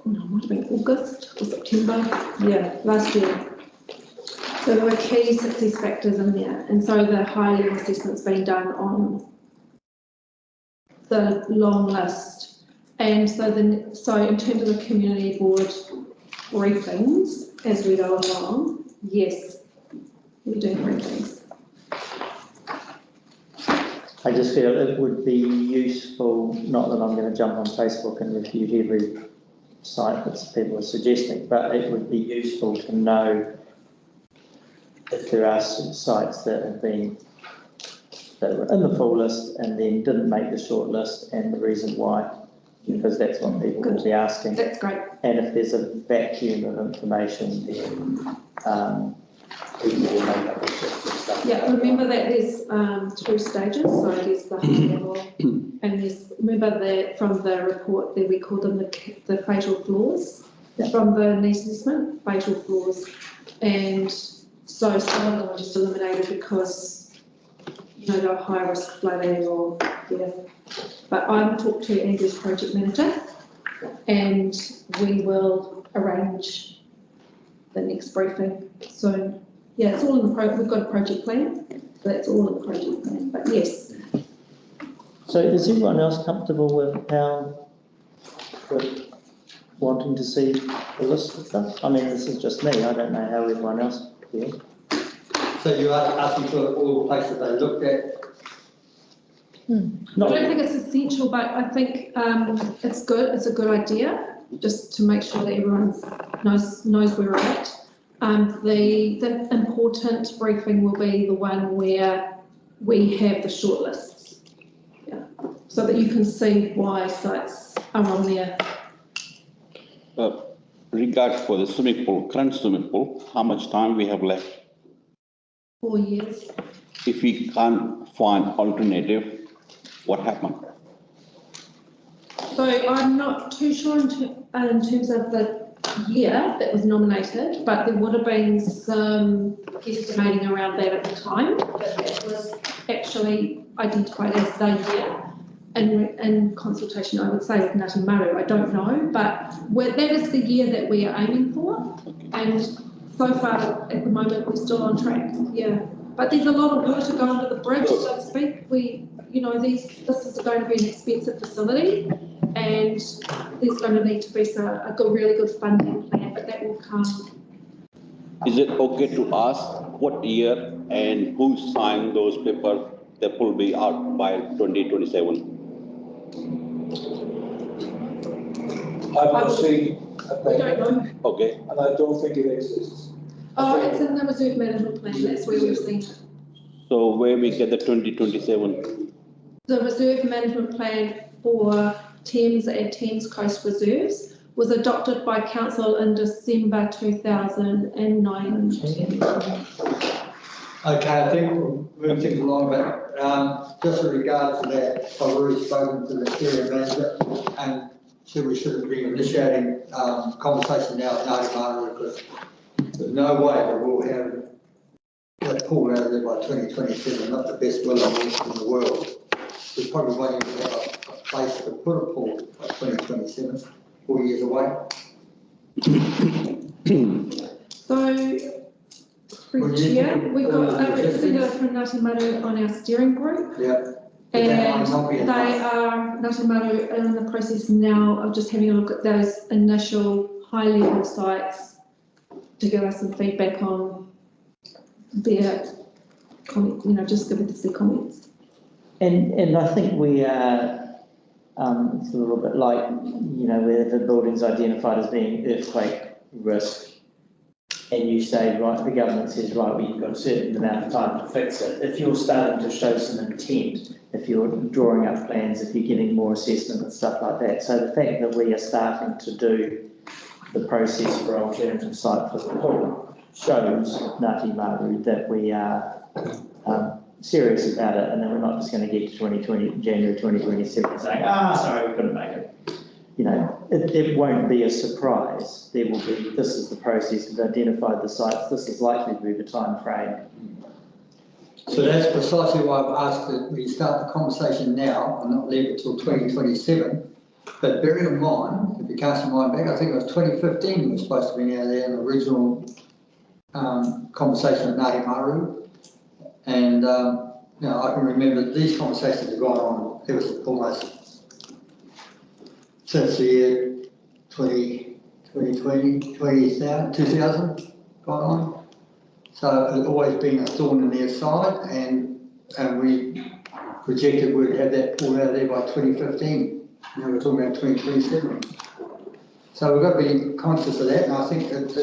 [SPEAKER 4] might have been August or September, yeah, last year. So there were key success factors in there, and so the high level assessment's been done on the long list. And so in terms of the community board briefings as we go along, yes, we're doing briefings.
[SPEAKER 8] I just feel it would be useful, not that I'm going to jump on Facebook and refute every site that people are suggesting, but it would be useful to know if there are sites that have been, that were in the full list and then didn't make the short list, and the reason why, because that's what people will be asking.
[SPEAKER 4] That's great.
[SPEAKER 8] And if there's a vacuum of information, then people will make up the shifts and stuff.
[SPEAKER 4] Yeah, remember that there's 2 stages, so there's the high level, and there's, remember that from the report that we call them the fatal flaws, from the needs assessment, fatal flaws, and so some of them were just eliminated because, you know, they're high risk flooding or, yeah. But I'm talking to Andrew's project manager, and we will arrange the next briefing soon. Yeah, it's all in the we've got a project plan, so that's all in the project plan, but yes.
[SPEAKER 8] So is everyone else comfortable with how, with wanting to see the list of stuff? I mean, this is just me, I don't know how everyone else feels.
[SPEAKER 1] So you are asking for all the places they looked at?
[SPEAKER 4] I don't think it's essential, but I think it's good. It's a good idea, just to make sure that everyone knows where we're at. The important briefing will be the one where we have the shortlists, yeah, so that you can see why sites are on there.
[SPEAKER 11] Regards for the swimming pool, current swimming pool, how much time we have left?
[SPEAKER 4] 4 years.
[SPEAKER 11] If we can't find alternative, what happened?
[SPEAKER 4] So I'm not too sure in terms of the year that was nominated, but there would have been some estimating around that at the time, that it was actually identified as the year. And in consultation, I would say with Ngāti Maru, I don't know, but that is the year that we are aiming for. And so far, at the moment, we're still on track, yeah. But there's a lot of water going under the bridge, so to speak. You know, this is going to be an expensive facility, and there's going to need to be a really good funding plan, but that will come.
[SPEAKER 11] Is it okay to ask what year and who signed those papers that will be out by 2027?
[SPEAKER 13] I've not seen a
[SPEAKER 4] We don't
[SPEAKER 13] paper,
[SPEAKER 4] know.
[SPEAKER 11] Okay.
[SPEAKER 13] and I don't think it exists.
[SPEAKER 4] Oh, it's in the reserve management plan, that's where we've seen it.
[SPEAKER 11] So where we get the 2027?
[SPEAKER 4] The reserve management plan for Thames and Thames Coast reserves was adopted by council in December 2019.
[SPEAKER 1] Okay, I think we'll move things along, but just in regards to that, I've already spoken to the area manager, and we should be initiating conversation now with Ngāti Maru, because there's no way that we'll have that pool out of there by 2027, not the best will in the world. We probably won't even have a place to put a pool by 2027, 4 years away.
[SPEAKER 4] So, Chair, we've got a representative from Ngāti Maru on our steering group.
[SPEAKER 1] Yeah.
[SPEAKER 4] And they are, Ngāti Maru, in the process now of just having a look at those initial high-level sites to give us some feedback on their comments, you know, just give us their comments.
[SPEAKER 8] And I think we are, it's a little bit like, you know, where the building's identified as being earthquake risk, and you say, right, the government says, right, well, you've got a certain amount of time to fix it. If you're starting to show some intent, if you're drawing up plans, if you're getting more assessment and stuff like that. So the fact that we are starting to do the process for alternative site for the pool shows Ngāti Maru that we are serious about it, and then we're not just going to get to January 2027 saying, sorry, we couldn't make it. You know, it won't be a surprise. There will be, this is the process, we've identified the sites, this is likely to be the time frame.
[SPEAKER 1] So that's precisely why I've asked that we start the conversation now and not leave it till 2027. But bearing in mind, if you cast your mind back, I think it was 2015 we were supposed to be out there in the original conversation with Ngāti Maru. And you know, I can remember these conversations have gone on, it was almost since the year 2020, 2000 gone on. So it's always been a thorn in their side, and we projected we'd have that pulled out of there by 2015. Now we're talking about 2027. So we've got to be conscious of that, and I think that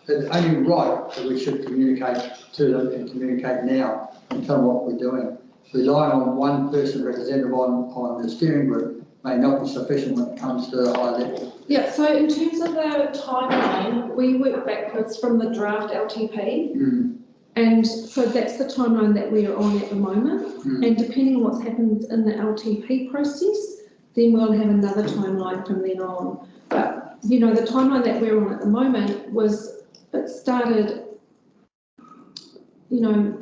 [SPEAKER 1] it's only right that we should communicate to them and communicate now and tell them what we're doing. Relying on one person representative on the steering group may not be sufficient when it comes to the high level.
[SPEAKER 4] Yeah, so in terms of the timeline, we work backwards from the draft LTP. And so that's the timeline that we are on at the moment. And depending on what's happened in the LTP process, then we'll have another timeline from then on. But, you know, the timeline that we're on at the moment was, it started, you know,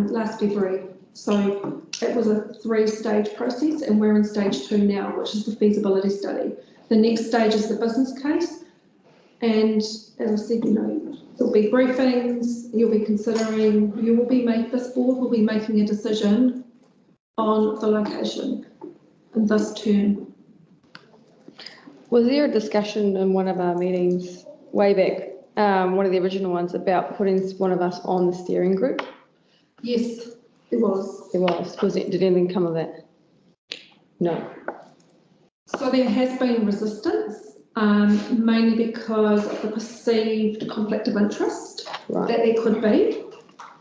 [SPEAKER 4] last February. So it was a 3-stage process, and we're in stage 2 now, which is the feasibility study. The next stage is the business case. And as I said, you know, there'll be briefings, you'll be considering, this board will be making a decision on the location in this term.
[SPEAKER 10] Was there a discussion in one of our meetings way back, one of the original ones, about putting one of us on the steering group?
[SPEAKER 4] Yes, there was.
[SPEAKER 10] There was. Did anything come of that? No.
[SPEAKER 4] So there has been resistance, mainly because of the perceived conflict of interest that there could be.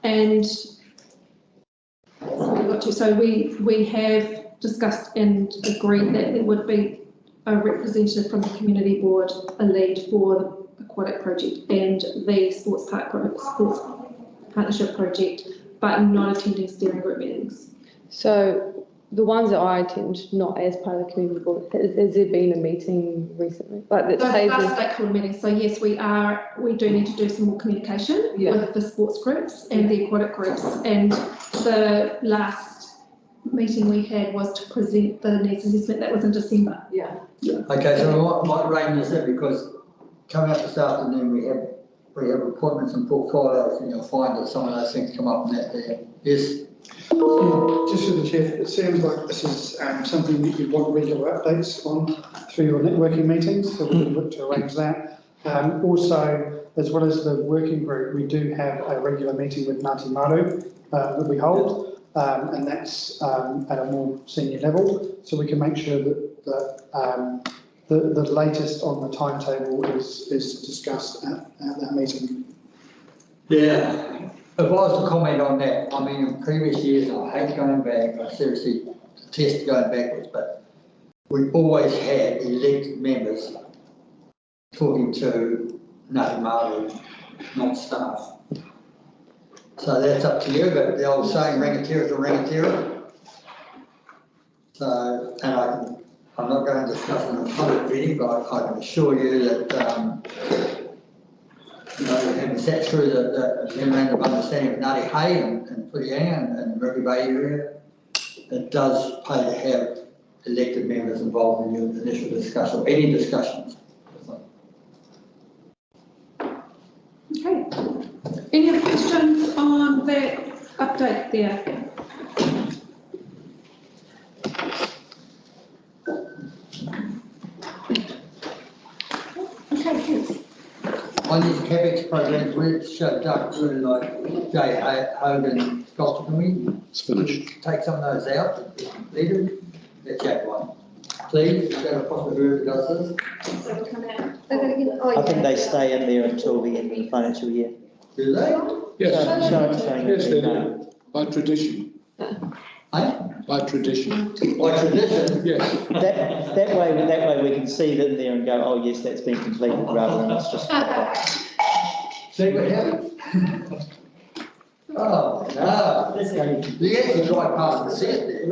[SPEAKER 4] And so we have discussed and agreed that there would be a representative from the community board, a lead for the aquatic project and the sports partnership project, but not attending steering group meetings.
[SPEAKER 10] So the ones that I attend, not as part of the community board, has there been a meeting recently? Like that
[SPEAKER 4] Those stakeholder meetings. So yes, we do need to do some more communication with the sports groups and the aquatic groups. And the last meeting we had was to present the needs assessment. That was in December.
[SPEAKER 1] Okay, so what range is it? Because coming up this afternoon, we have appointments and portfolios, and you'll find that some of those things come up in that there. Yes.
[SPEAKER 9] Just through the chair, it seems like this is something that you want regular updates on through your networking meetings, so we can look to arrange that. Also, as well as the working group, we do have a regular meeting with Ngāti Maru that we hold, and that's at a more senior level, so we can make sure that the latest on the timetable is discussed at that meeting.
[SPEAKER 1] Yeah. If I was to comment on that, I mean, in previous years, I hate going back, I seriously detest going backwards, but we always had elected members talking to Ngāti Maru, not staff. So that's up to you, but the old saying, rangatira to rangatira. So, and I'm not going to discuss it in a public meeting, but I can assure you that, you know, having sat through the memorandum of understanding of Ngāti Hei and Purianga and Murray Bay area, it does pay to have elected members involved in your initial discussion, or any discussions.
[SPEAKER 4] Okay. Any other questions on that update there? Okay, thanks.
[SPEAKER 1] On these CAPEX programs, which Doug really like, Jay Hogan, Scott, can we
[SPEAKER 5] It's finished.
[SPEAKER 1] take some of those out and leave them? That's that one. Please, is that a possible who does this?
[SPEAKER 7] So we'll come out.
[SPEAKER 8] I think they stay in there until the end of the financial year.
[SPEAKER 1] Do they?
[SPEAKER 13] Yes,
[SPEAKER 8] Yes,
[SPEAKER 13] they do, by tradition. By tradition.
[SPEAKER 1] By tradition?
[SPEAKER 13] Yes.
[SPEAKER 8] That way we can see it in there and go, oh yes, that's been completed, rather than it's just.
[SPEAKER 1] See what happens? Oh, no. You actually drive past the set there.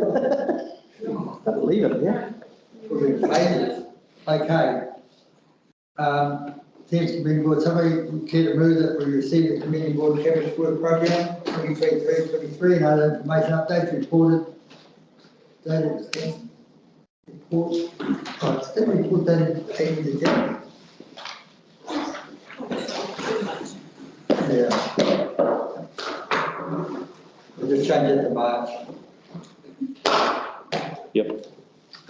[SPEAKER 8] I believe it, yeah.
[SPEAKER 1] Okay. Thames Community Board, somebody care to move that we receive the Community Board CAPEX work program 23-23 and other information updates reported. Dated report. Then we put that in the agenda. Yeah. We'll just change it to March.
[SPEAKER 5] Yep.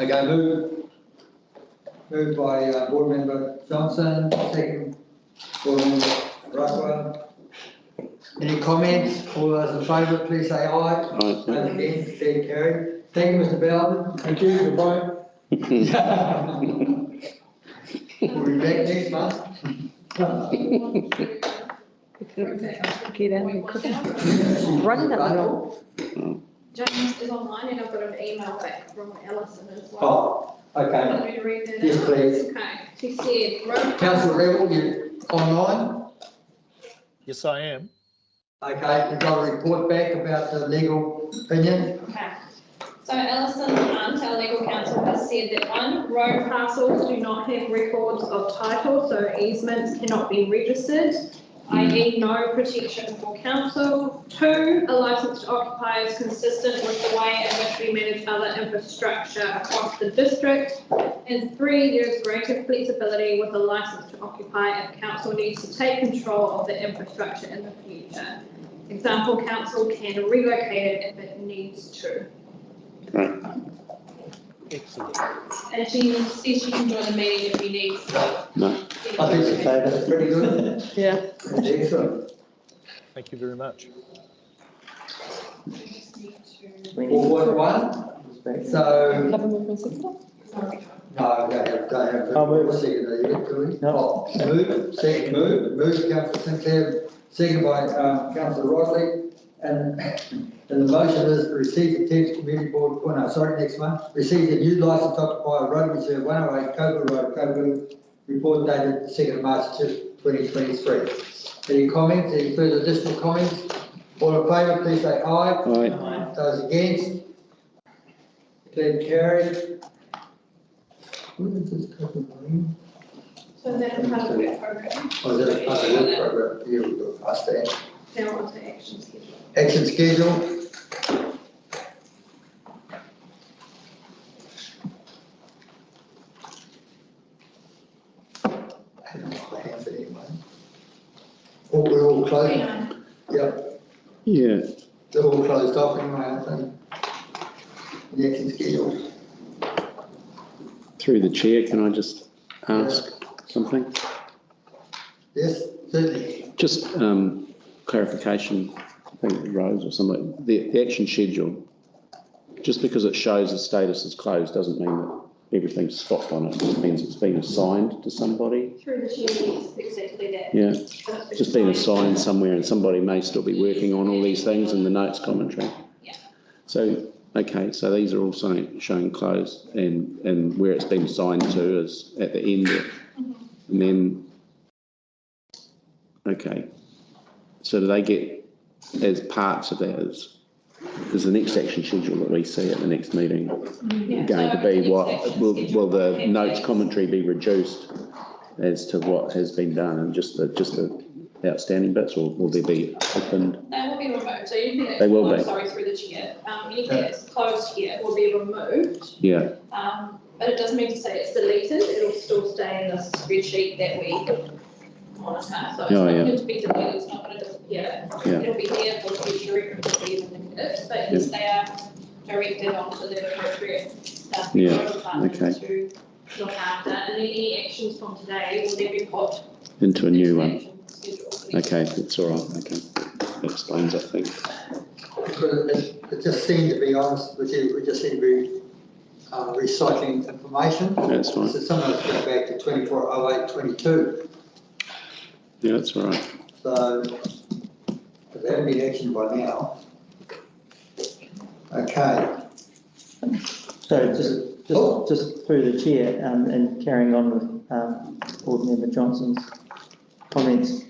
[SPEAKER 1] Okay, moved by board member Johnson, second board member Rockwell. Any comments? All those in favour, please say aye.
[SPEAKER 5] Aye.
[SPEAKER 1] Those against, stand carried. Thank you, Mr. Bowden.
[SPEAKER 13] Thank you, goodbye.
[SPEAKER 1] We'll be back next month.
[SPEAKER 10] Get out of here quickly. Running up the road.
[SPEAKER 7] James is online and I've got an email back from Alison as well.
[SPEAKER 1] Oh, Okay,
[SPEAKER 7] Want me to read that
[SPEAKER 1] yes,
[SPEAKER 7] out?
[SPEAKER 1] please.
[SPEAKER 7] Okay, she said, road
[SPEAKER 1] Councillor Rebel, you online?
[SPEAKER 3] Yes, I am.
[SPEAKER 1] Okay, you've got a report back about the legal opinion?
[SPEAKER 7] Okay. So Alison Hunt, our legal counsel, has said that one, road parcels do not have records of title, so easements cannot be registered, i.e. no protection for council. Two, a licence to occupy is consistent with the way in which we manage other infrastructure across the district. And three, there is greater flexibility with a licence to occupy if council needs to take control of the infrastructure in the future. Example, council can relocate it if it needs to.
[SPEAKER 5] Right.
[SPEAKER 3] Excellent.
[SPEAKER 7] And she says she can join the meeting if he needs to.
[SPEAKER 5] No.
[SPEAKER 1] I think that's pretty good.
[SPEAKER 10] Yeah.
[SPEAKER 1] Excellent.
[SPEAKER 3] Thank you very much.
[SPEAKER 1] 4.1, so,
[SPEAKER 2] Have a move and second?
[SPEAKER 1] no, don't have.
[SPEAKER 8] I'll move.
[SPEAKER 1] Second, do we?
[SPEAKER 8] No.
[SPEAKER 1] Move, second move, Councillor Sinclair, second by Councillor Rodley, and the motion is to receive the Thames Community Board, oh no, sorry, next one, receive the new licence to occupy road reserve 108 Kōpū Road, Kōpū, report dated 2nd March 2023. Any comments, any further additional comments? All in favour, please say aye.
[SPEAKER 5] Aye.
[SPEAKER 1] Those against? Declared carried. Where is this Kōpū Marine?
[SPEAKER 7] So that's part of the work program.
[SPEAKER 1] Oh, is that part of the work program? Here we go, past that.
[SPEAKER 7] Now on to action schedule.
[SPEAKER 1] Action schedule. I don't know if I have it anyway. Oh, we're all closed. Yep,
[SPEAKER 5] Yeah.
[SPEAKER 1] they're all closed off anyway, aren't they? The action schedule.
[SPEAKER 5] Through the chair, can I just ask something?
[SPEAKER 1] Yes, certainly.
[SPEAKER 5] Just clarification, I think Rose or somebody, the action schedule, just because it shows the status is closed doesn't mean that everything's stopped on it. It just means it's been assigned to somebody.
[SPEAKER 7] Through the chair, yes, exactly that.
[SPEAKER 5] Yeah, just been assigned somewhere and somebody may still be working on all these things in the notes commentary.
[SPEAKER 7] Yeah.
[SPEAKER 5] So, okay, so these are all showing closed and where it's been assigned to is at the end. And then, okay, so do they get as parts of that is the next action schedule that we see at the next meeting
[SPEAKER 7] Yeah.
[SPEAKER 5] going to
[SPEAKER 7] So
[SPEAKER 5] be
[SPEAKER 7] the
[SPEAKER 5] what,
[SPEAKER 7] next action
[SPEAKER 5] will
[SPEAKER 7] schedule
[SPEAKER 5] the
[SPEAKER 7] will have
[SPEAKER 5] notes
[SPEAKER 7] that.
[SPEAKER 5] commentary be reduced as to what has been done and just the outstanding bits, or will there be opened?
[SPEAKER 7] They will be removed, so anything that's
[SPEAKER 5] They will
[SPEAKER 7] closed,
[SPEAKER 5] be.
[SPEAKER 7] sorry, through the chair, anything that's closed here will be removed.
[SPEAKER 5] Yeah,
[SPEAKER 7] But it doesn't mean to say it's deleted, it'll still stay in the spreadsheet that we monitor. So it's
[SPEAKER 5] Oh,
[SPEAKER 7] not
[SPEAKER 5] yeah.
[SPEAKER 7] going to be deleted, it's not going to disappear.
[SPEAKER 5] Yeah.
[SPEAKER 7] It'll be there for future reference if we even need it, but yes, they are directed onto the appropriate
[SPEAKER 5] Yeah,
[SPEAKER 7] department
[SPEAKER 5] okay.
[SPEAKER 7] to look after. And then any actions from today will then be put
[SPEAKER 5] into a new
[SPEAKER 7] into
[SPEAKER 5] one.
[SPEAKER 7] action schedule for the next
[SPEAKER 5] Okay, that's all right, okay. That explains, I think.
[SPEAKER 1] Because it just seemed, to be honest with you, we just seem to be recycling information.
[SPEAKER 5] That's fine.
[SPEAKER 1] So some of us go back to 24/08/22.
[SPEAKER 5] Yeah, that's all right.
[SPEAKER 1] So, but they haven't been actioned by now. Okay.
[SPEAKER 8] So just through the chair, and carrying on with Board Member Johnson's comments,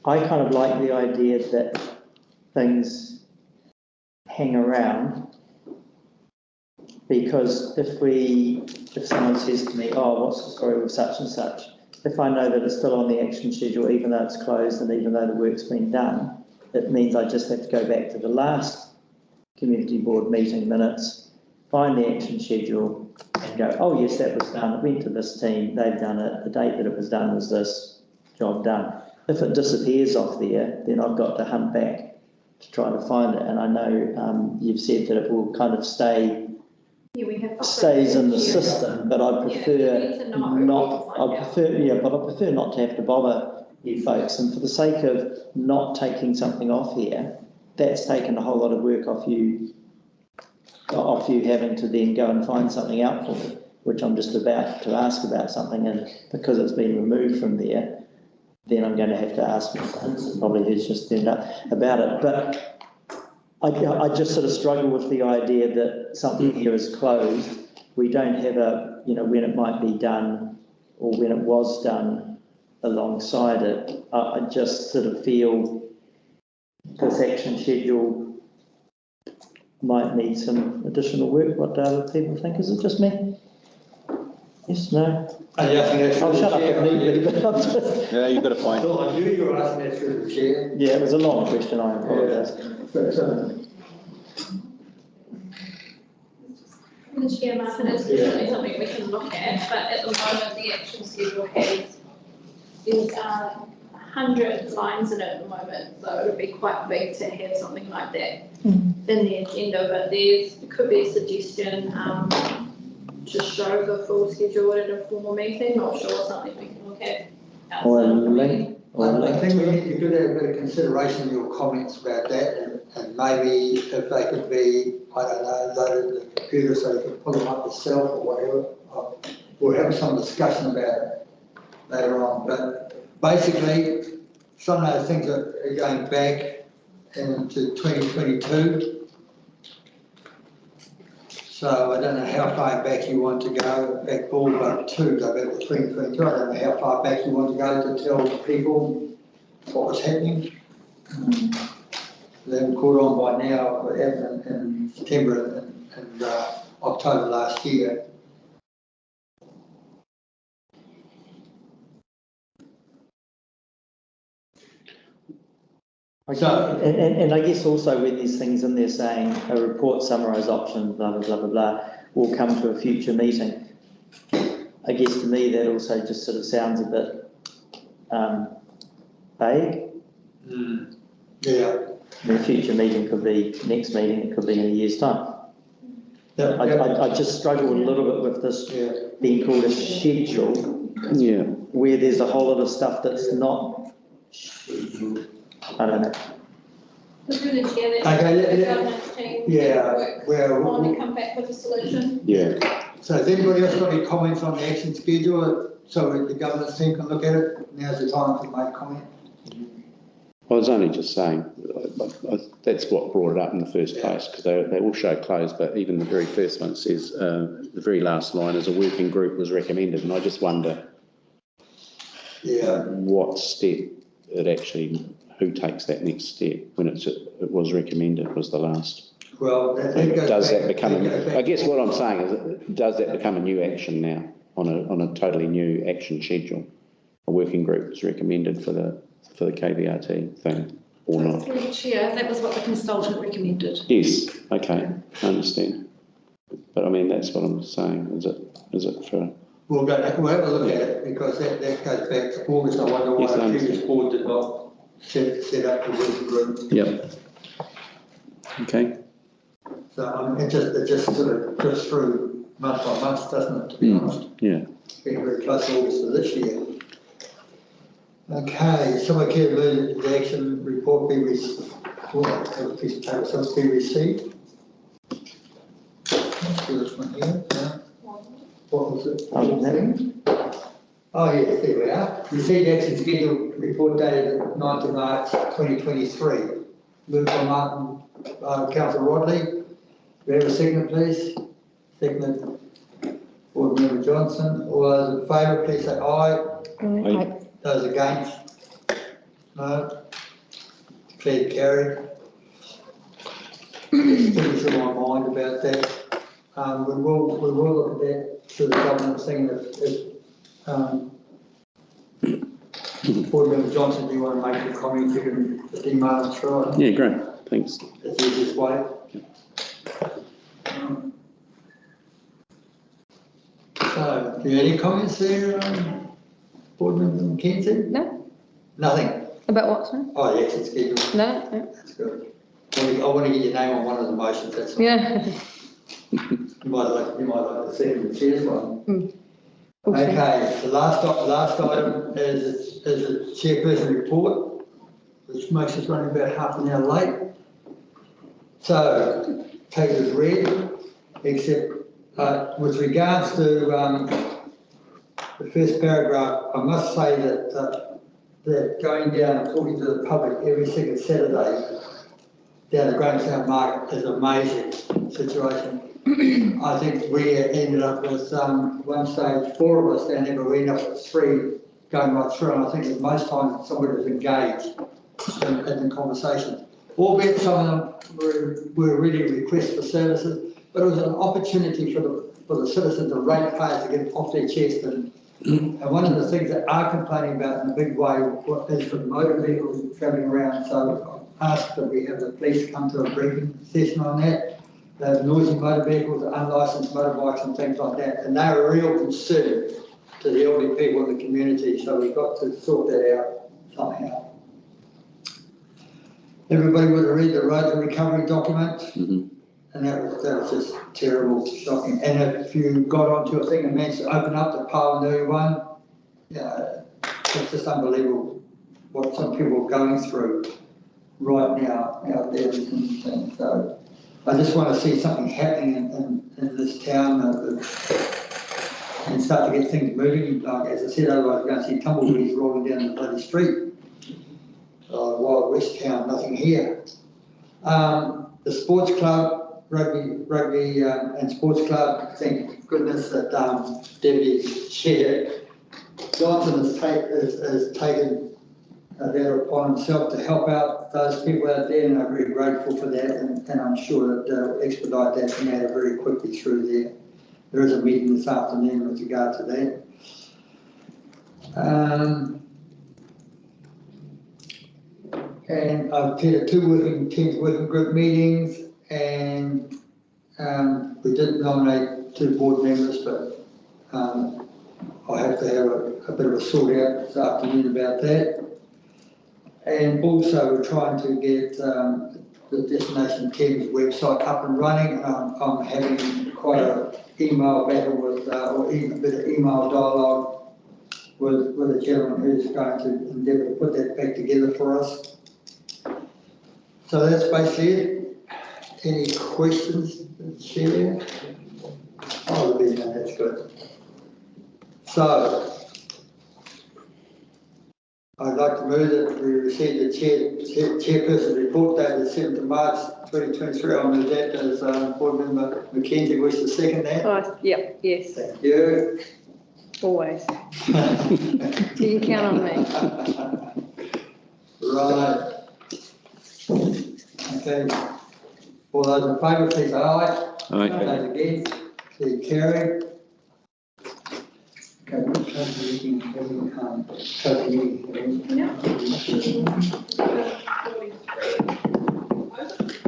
[SPEAKER 8] I kind of like the idea that things hang around, because if someone says to me, oh, what's the story with such and such, if I know that it's still on the action schedule, even though it's closed and even though the work's been done, it means I just have to go back to the last community board meeting minutes, find the action schedule and go, oh yes, that was done, it went to this team, they've done it, the date that it was done was this, job done. If it disappears off there, then I've got to hunt back to try to find it. And I know you've said that it will kind of stays in the system, but I prefer but I prefer not to have to bother you folks. And for the sake of not taking something off here, that's taken a whole lot of work off you having to then go and find something out for me, which I'm just about to ask about something, and because it's been removed from there, then I'm going to have to ask Mr. Hinson, probably who's just turned up, about it. But I just sort of struggle with the idea that something here is closed. We don't have a, when it might be done or when it was done alongside it. I just sort of feel this action schedule might need some additional work. What do other people think? Is it just me? Yes, no?
[SPEAKER 1] Yeah, I think that's
[SPEAKER 8] I'll
[SPEAKER 1] through
[SPEAKER 8] shut
[SPEAKER 1] the
[SPEAKER 8] up
[SPEAKER 1] chair.
[SPEAKER 8] if need be, but I'm just...
[SPEAKER 11] Yeah, you've got a point.
[SPEAKER 1] So I knew you were asking that through the chair.
[SPEAKER 8] Yeah, it was a long question, I apologise.
[SPEAKER 7] The Chair, Martin, it's definitely something we can look at, but at the moment, the action schedule there's 100 lines in it at the moment, so it would be quite big to have something like that in the agenda, but there could be a suggestion to show the full schedule at a formal meeting. Not sure, something we can look at.
[SPEAKER 8] Or a
[SPEAKER 7] outside of the
[SPEAKER 8] link.
[SPEAKER 7] meeting.
[SPEAKER 1] I think you could have a bit of consideration in your comments about that, and maybe if they could be, I don't know, loaded in the computer so you can pull them up yourself or whatever. We'll have some discussion about it later on. But basically, some of those things are going back into 2022. So I don't know how far back you want to go, back ballpark to go back to 2022. I don't know how far back you want to go to tell people what was happening. They were caught on by now what happened in September and October last year. So,
[SPEAKER 8] and I guess also when there's things in there saying a report summarise options, blah, blah, blah, blah, blah, will come to a future meeting. I guess to me that also just sort of sounds a bit vague.
[SPEAKER 1] Yeah.
[SPEAKER 8] The future meeting could be next meeting, it could be in a year's time.
[SPEAKER 1] Yeah.
[SPEAKER 8] I just struggle a little bit with this being called a schedule.
[SPEAKER 5] Yeah.
[SPEAKER 8] Where there's a whole lot of stuff that's not scheduled. I don't know.
[SPEAKER 7] Through the chair,
[SPEAKER 1] Okay,
[SPEAKER 7] the governance team
[SPEAKER 1] yeah,
[SPEAKER 7] work on and come back with a solution.
[SPEAKER 5] Yeah.
[SPEAKER 1] So has anybody else got any comments on the action schedule so the governance team can look at it? Now's the time to make comment.
[SPEAKER 5] I was only just saying, that's what brought it up in the first place, because they all show closed, but even the very first one says, the very last line is a working group was recommended, and I just wonder what step it actually, who takes that next step when it was recommended was the last.
[SPEAKER 1] Well,
[SPEAKER 5] does that become, I guess what I'm saying is, does that become a new action now on a totally new action schedule? A working group was recommended for the KBRT thing or not?
[SPEAKER 4] Through the chair, that was what the consultant recommended.
[SPEAKER 5] Yes, okay, I understand. But I mean, that's what I'm saying. Is it for?
[SPEAKER 1] We'll have a look at it because that goes back to August. I wonder why the previous board did not set up the working group.
[SPEAKER 5] Yep. Okay.
[SPEAKER 1] So it just sort of drifts through month by month, doesn't it, to be honest?
[SPEAKER 5] Yeah.
[SPEAKER 1] Getting very close to August of this year. Okay, someone care to move the action report be received? A piece of paper, so it's be received. Let's do this one here. What was it? Oh, yes, there we are. Received action schedule report dated 9th of March 2023. Moved by Martin, Councillor Rodley. Do we have a second, please? Second, Board Member Johnson. All those in favour, please say aye.
[SPEAKER 2] Aye.
[SPEAKER 1] Those against? No. Declared carried. Things in my mind about that. We will look at that through the governance thing. If Board Member Johnson, do you want to make a comment? You can just email it through.
[SPEAKER 5] Yeah, great. Thanks.
[SPEAKER 1] That's the easiest way. So, do you have any comments there, Board Member McKenzie?
[SPEAKER 10] No.
[SPEAKER 1] Nothing?
[SPEAKER 10] About what, sorry?
[SPEAKER 1] Oh, the action schedule.
[SPEAKER 10] No, no.
[SPEAKER 1] That's good. I want to get your name on one of the motions, that's all.
[SPEAKER 10] Yeah.
[SPEAKER 1] You might like to see the chair's one.
[SPEAKER 10] Okay.
[SPEAKER 1] Okay, the last item is a chairperson report, which makes us running about half an hour late. So, take it as read, except with regards to the first paragraph, I must say that going down and talking to the public every second Saturday down the Grahamstown market is an amazing situation. I think we ended up with one stage 4 of us down there, but we ended up with 3 going right through, and I think that most times somebody was engaged in the conversation. Albeit some of them were really requests for services, but it was an opportunity for the citizens, the ratepayers, to get off their chest. And one of the things that are complaining about in a big way is the motor vehicles travelling around. So I've asked that we have the police come to a briefing session on that. The noisy motor vehicles, the unlicensed motorbikes and things like that. And they're a real concern to the elderly people in the community. So we've got to sort that out somehow. Everybody would have read the road to recovery document. And that was just terrible, shocking. And if you got onto a thing and managed to open up the Pauanui one, it's just unbelievable what some people are going through right now out there. So I just want to see something happening in this town and start to get things moving. Like as I said, otherwise we're going to see tumbleweeds rolling down the bloody street. Wild West town, nothing here. The sports club, rugby and sports club, thank goodness that Deputy Chair Johnson has taken that upon himself to help out those people out there, and I'm very grateful for that, and I'm sure that they'll expedite that matter very quickly through there. There is a meeting this afternoon with regard to that. And I've attended 2 Teams working group meetings, and we did nominate 2 board members, but I'll have to have a bit of a sort out this afternoon about that. And also we're trying to get the Destination Thames website up and running. I'm having quite an email battle with, or even a bit of email dialogue with a gentleman who's going to endeavour to put that back together for us. So that's basically it. Any questions, Chair? Oh, that's good. So, I'd like to move that we receive the Chairpersons Report dated the 7th of March 2023. I'll move that as Board Member Mackenzie wishes to second that.
[SPEAKER 10] Oh, yep, yes.
[SPEAKER 1] Thank you.
[SPEAKER 10] Always. You can count on me.
[SPEAKER 1] Right. Okay. All those in favour, please say aye.
[SPEAKER 11] Aye.
[SPEAKER 1] Those against, please carry. Okay, we'll try to meeting.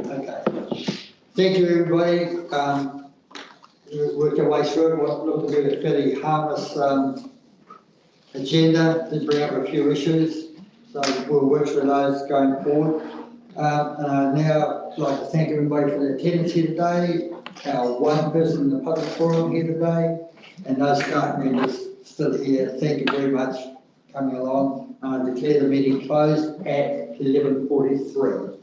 [SPEAKER 1] Okay. Thank you, everybody. Worked our way through it. What looked to be a fairly harmless agenda. Did bring up a few issues, so we'll work through those going forward. And I'd now like to thank everybody for their attendance here today, our 1 person in the public forum here today, and those staff members still here. Thank you very much for coming along. I declare the meeting closed at 11:43.